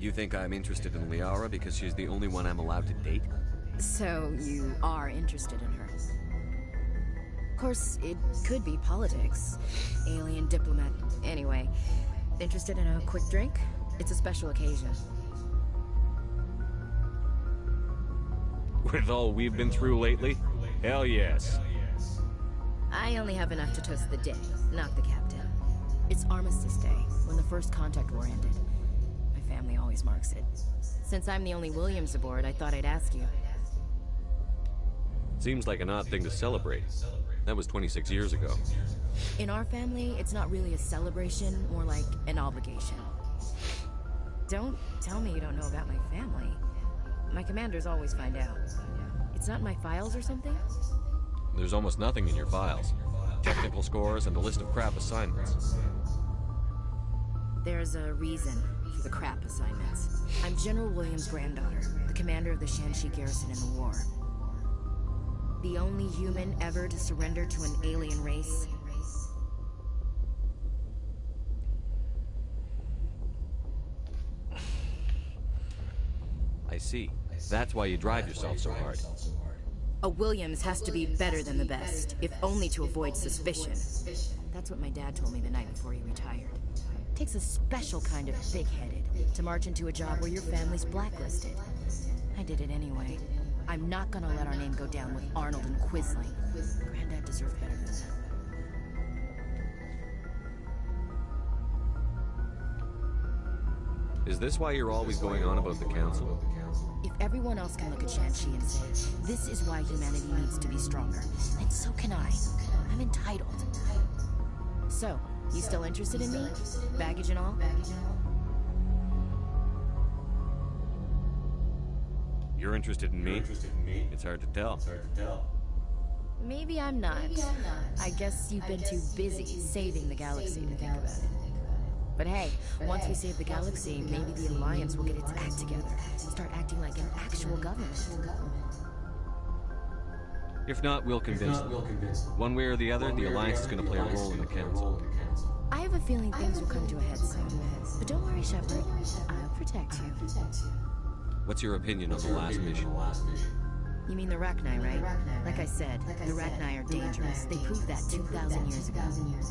You think I'm interested in Liara because she's the only one I'm allowed to date? So you are interested in her. Of course, it could be politics. Alien diplomat. Anyway, interested in a quick drink? It's a special occasion. With all we've been through lately? Hell yes. I only have enough to toast the day, not the captain. It's Armistice Day, when the first contact war ended. My family always marks it. Since I'm the only Williams aboard, I thought I'd ask you. Seems like an odd thing to celebrate. That was 26 years ago. In our family, it's not really a celebration, more like an obligation. Don't tell me you don't know about my family. My commanders always find out. It's not in my files or something? There's almost nothing in your files. Technical scores and a list of crap assignments. There's a reason for the crap assignments. I'm General Williams' granddaughter, the commander of the Shanxi garrison in the war. The only human ever to surrender to an alien race. I see. That's why you drive yourself so hard. A Williams has to be better than the best, if only to avoid suspicion. That's what my dad told me the night before he retired. It takes a special kind of big-headed to march into a job where your family's blacklisted. I did it anyway. I'm not gonna let our name go down with Arnold and Quisling. Granddad deserved better than that. Is this why you're always going on about the Council? If everyone else can look at Shanxi and say, this is why humanity needs to be stronger, then so can I. I'm entitled. So, you still interested in me? Baggage and all? You're interested in me? It's hard to tell. Maybe I'm not. I guess you've been too busy saving the galaxy to think about it. But hey, once we save the galaxy, maybe the Alliance will get its act together. Start acting like an actual government. If not, we'll convince them. One way or the other, the Alliance is going to play a role in the Council. I have a feeling things will come to a head soon. But don't worry, Shepard. I'll protect you. What's your opinion on the last mission? You mean the Rachni, right? Like I said, the Rachni are dangerous. They proved that 2,000 years ago.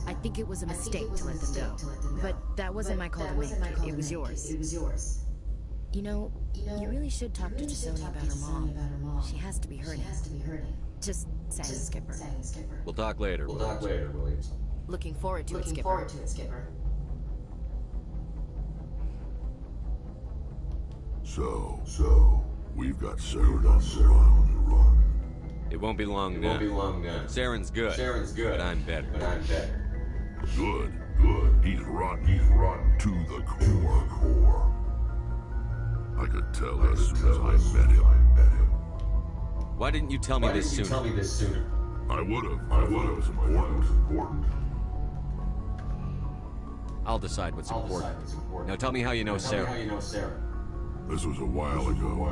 I think it was a mistake to let them go. But that wasn't my call to make. It was yours. You know, you really should talk to Chisoni about her mom. She has to be hurting. Just saying, Skipper. We'll talk later. Williams. Looking forward to it, Skipper. So, we've got Saren on the run. It won't be long now. Saren's good. But I'm better. Good. He's rotten to the core. I could tell as soon as I met him. Why didn't you tell me this sooner? I would've. It was important. I'll decide what's important. Now tell me how you know Saren. This was a while ago.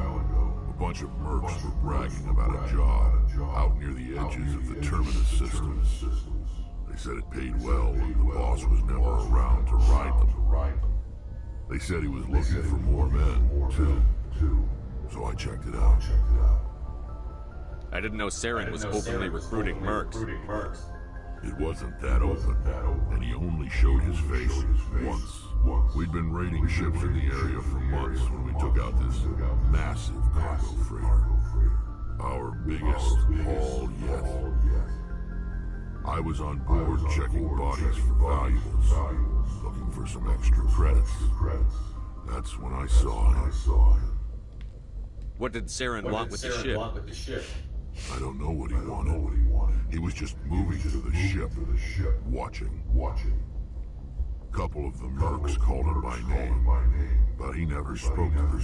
A bunch of mercs were bragging about a job out near the edges of the Terminus system. They said it paid well and the boss was never around to ride them. They said he was looking for more men, too. So I checked it out. I didn't know Saren was openly recruiting mercs. It wasn't that open, and he only showed his face once. We'd been raiding ships in the area for months when we took out this massive cargo freighter. Our biggest haul yet. I was on board checking bodies for valuables, looking for some extra credits. That's when I saw him. What did Saren want with the ship? I don't know what he wanted. He was just moving to the ship, watching. Couple of the mercs called him by name, but he never spoke to them.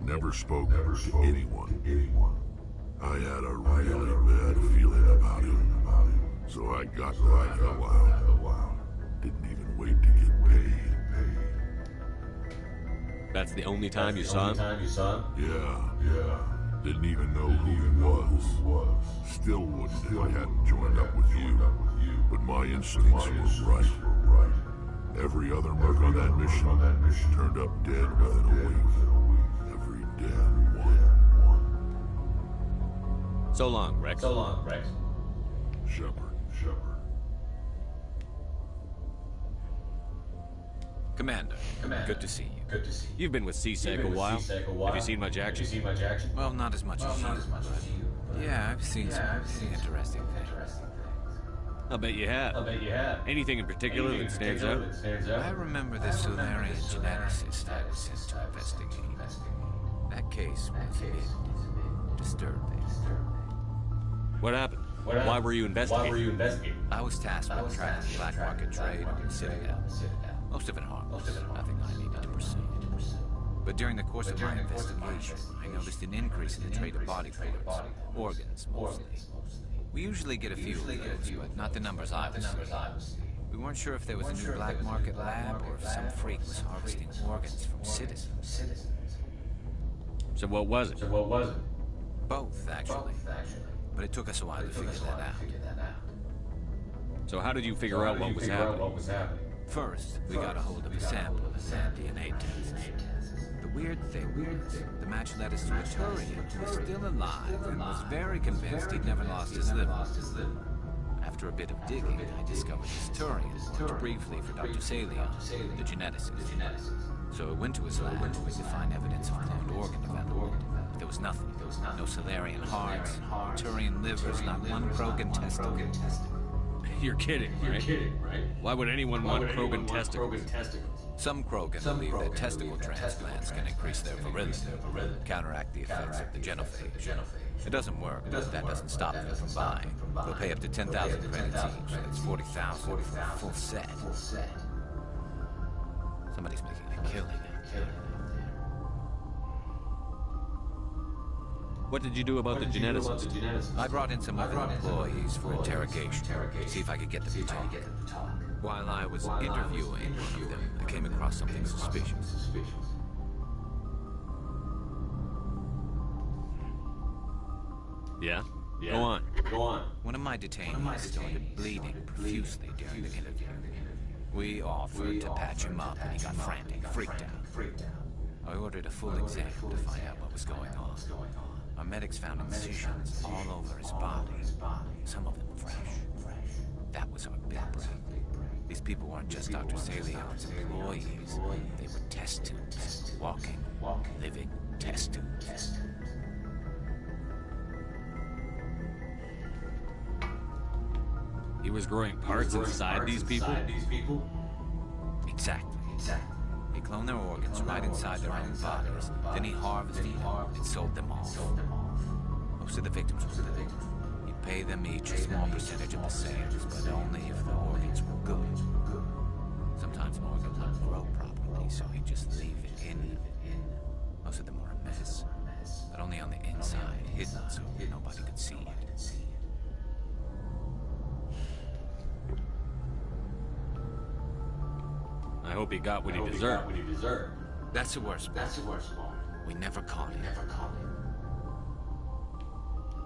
Never spoke to anyone. I had a really bad feeling about him, so I got the hell out. Didn't even wait to get paid. That's the only time you saw him? Yeah. Didn't even know who he was. Still wouldn't if I hadn't joined up with you. But my instincts were right. Every other merc on that mission turned up dead within a week. Every damn one. So long, Rex. Shepard. Commander, good to see you. You've been with CSEC a while. Have you seen much action? Well, not as much as you. Yeah, I've seen some interesting things. I'll bet you have. Anything in particular that stands out? I remember this Solarian geneticist I was sent to investigate. That case was a bit disturbing. What happened? Why were you investigating? I was tasked with tracking the black market trade on the Citadel. Most of it harmless, nothing I needed to pursue. But during the course of my investigation, I noticed an increase in the trade of body parts, organs mostly. We usually get a few of those, but not the numbers I was seeing. We weren't sure if there was a new black market lab or if some freak was harvesting organs from citizens. So what was it? Both, actually. But it took us a while to figure that out. So how did you figure out what was happening? First, we got a hold of a sample and DNA tests. The weird thing was, the match led us to a Turian who was still alive and was very convinced he'd never lost his liver. After a bit of digging, I discovered this Turian worked briefly for Dr. Salion, the geneticist. So I went to his lab hoping to find evidence of cloned organ development. There was nothing. No Solarian hearts, Turian livers, not one Krogan testicle. You're kidding, right? Why would anyone want Krogan testicles? Some Krogan believe that testicle transplants can increase their virility, counteract the effects of the genophage. It doesn't work, but that doesn't stop them from buying. They'll pay up to 10,000 credits each. That's 40,000 for a full set. Somebody's making a killing out there. What did you do about the geneticist? I brought in some other employees for interrogation, to see if I could get them to talk. While I was interviewing one of them, I came across something suspicious. Yeah? Go on. One of my detainees started bleeding profusely during the interview. We offered to patch him up, and he got frantic, freaked out. I ordered a full exam to find out what was going on. Our medics found incisions all over his body, some of them fresh. That was our big break. These people weren't just Dr. Salion's employees. They were test tubes. Walking, living test tubes. He was growing parts inside these people? Exactly. He cloned their organs right inside their own bodies. Then he harvested them and sold them off. Most of the victims were poor. He'd pay them each a small percentage of the sales, but only if the organs were good. Sometimes an organ wouldn't grow properly, so he'd just leave it in. Most of them were a mess, but only on the inside, hidden so nobody could see it. I hope he got what he deserved. That's the worst part. We never caught him.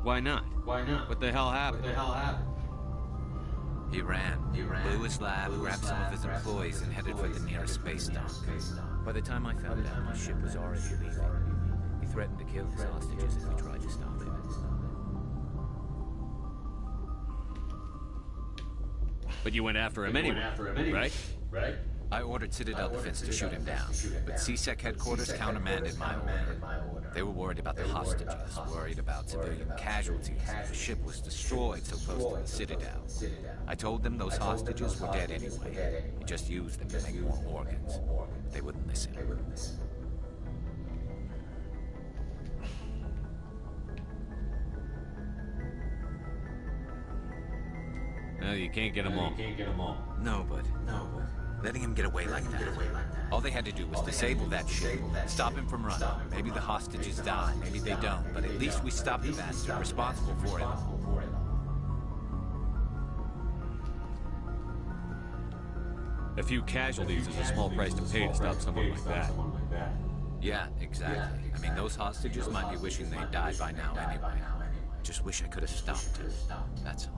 Why not? What the hell happened? He ran, blew his lab, grabbed some of his employees, and headed for the nearest space dock. By the time I found out, his ship was already leaving. He threatened to kill his hostages if we tried to stop him. But you went after him anyway, right? I ordered Citadel Defense to shoot him down, but CSEC headquarters countermanded my order. They were worried about the hostages, worried about civilian casualties. The ship was destroyed so close to the Citadel. I told them those hostages were dead anyway. We just used them to make more organs. They wouldn't listen. No, you can't get them all. No, but letting him get away like that. All they had to do was disable that ship, stop him from running. Maybe the hostages die, maybe they don't, but at least we stopped the bastard responsible for it. A few casualties is a small price to pay to stop someone like that. Yeah, exactly. I mean, those hostages might be wishing they'd died by now anyway. Just wish I could have stopped him. That's all.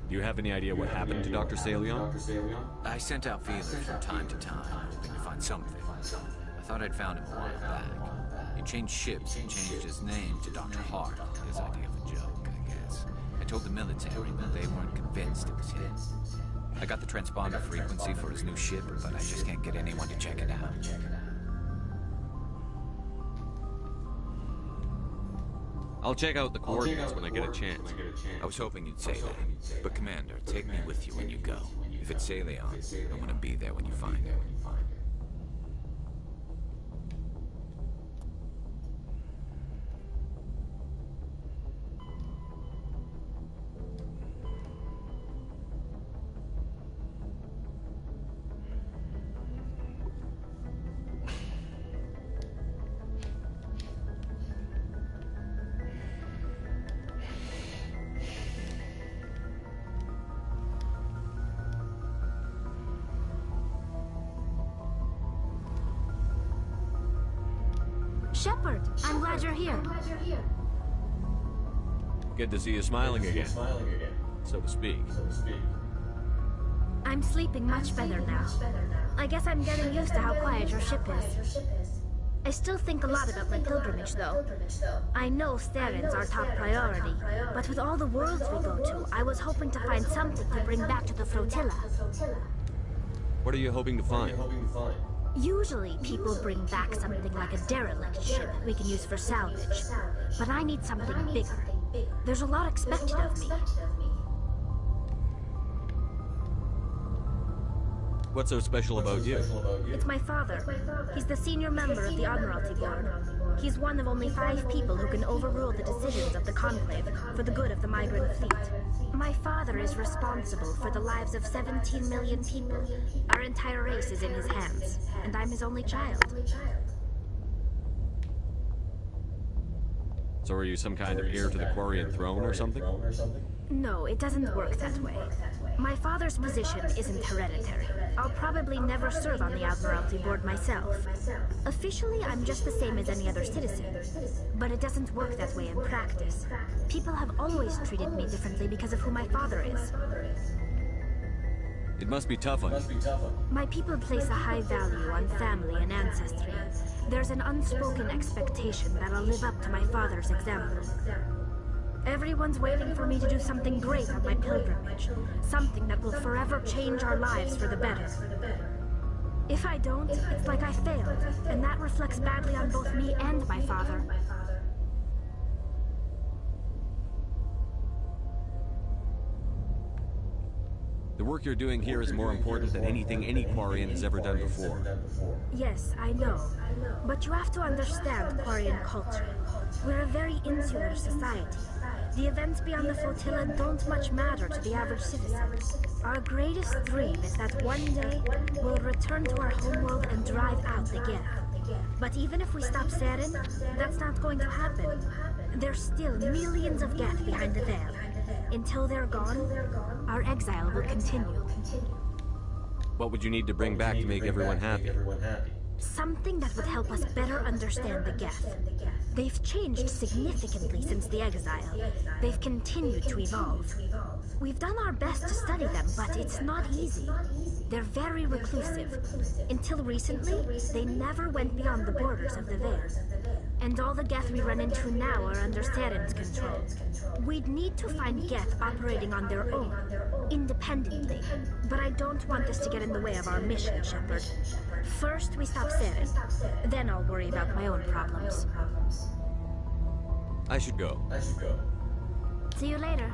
Do you have any idea what happened to Dr. Salion? I sent out feelers from time to time, hoping to find something. I thought I'd found him a while back. He changed ships and changed his name to Dr. Hart. His idea of a joke, I guess. I told the military, but they weren't convinced it was him. I got the transponder frequency for his new ship, but I just can't get anyone to check it out. I'll check out the coordinates when I get a chance. I was hoping you'd say that. But Commander, take me with you when you go. If it's Salion, I want to be there when you find him. Shepard, I'm glad you're here. Good to see you smiling again, so to speak. I'm sleeping much better now. I guess I'm getting used to how quiet your ship is. I still think a lot about my pilgrimage, though. I know Steren's our top priority, but with all the worlds we go to, I was hoping to find something to bring back to the flotilla. What are you hoping to find? Usually, people bring back something like a derelict ship we can use for salvage. But I need something bigger. There's a lot expected of me. What's so special about you? It's my father. He's the senior member of the Admiralty Board. He's one of only 5 people who can overrule the decisions of the Conclave for the good of the migrant fleet. My father is responsible for the lives of 17 million people. Our entire race is in his hands, and I'm his only child. So are you some kind of heir to the Quarian throne or something? No, it doesn't work that way. My father's position isn't hereditary. I'll probably probably never serve on the Admiralty Board myself. Officially, I'm just the same as any other citizen. But it doesn't work that way in practice. People have always treated me differently because of who my father is. It must be tough on you. My people place a high value on family and ancestry. There's an unspoken expectation that I'll live up to my father's example. Everyone's waiting for me to do something great on my pilgrimage. Something that will forever change our lives for the better. If I don't, it's like I failed, and that reflects badly on both me and my father. The work you're doing here is more important than anything any Quarian has ever done before. Yes, I know. But you have to understand Quarian culture. We're a very insular society. The events beyond the flotilla don't much matter to the average citizen. Our greatest dream is that one day we'll return to our homeworld and drive out the Geth. But even if we stop Seren, that's not going to happen. There's still millions of Geth behind the veil. Until they're gone, our exile will continue. What would you need to bring back to make everyone happy? Something that would help us better understand the Geth. They've changed significantly since the exile. They've continued to evolve. We've done our best to study them, but it's not easy. They're very reclusive. Until recently, they never went beyond the borders of the Veil. And all the Geth we run into now are under Seren's control. We'd need to find Geth operating on their own, independently. But I don't want this to get in the way of our mission, Shepard. First, we stop Seren. Then I'll worry about my own problems. I should go. See you later.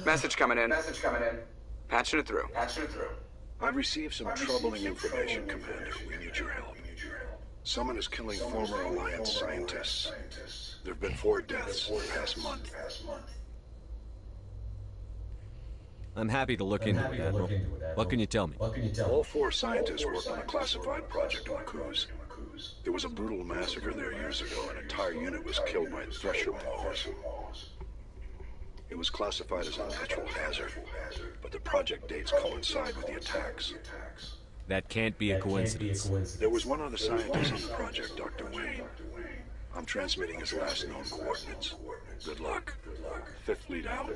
Message coming in. Patching it through. I've received some troubling information, Commander. We need your help. Someone is killing former Alliance scientists. There have been 4 deaths in the past month. I'm happy to look into it, Admiral. What can you tell me? All 4 scientists worked on a classified project on Kuz. There was a brutal massacre there years ago. An entire unit was killed by thresher paws. It was classified as a natural hazard, but the project dates coincide with the attacks. That can't be a coincidence. There was one other scientist on the project, Dr. Wayne. I'm transmitting his last known coordinates. Good luck. 5th Fleet out.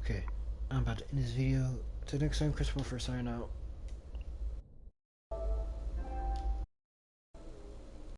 Okay, I'm about to end this video. Till next time, Chrismorpher signing out.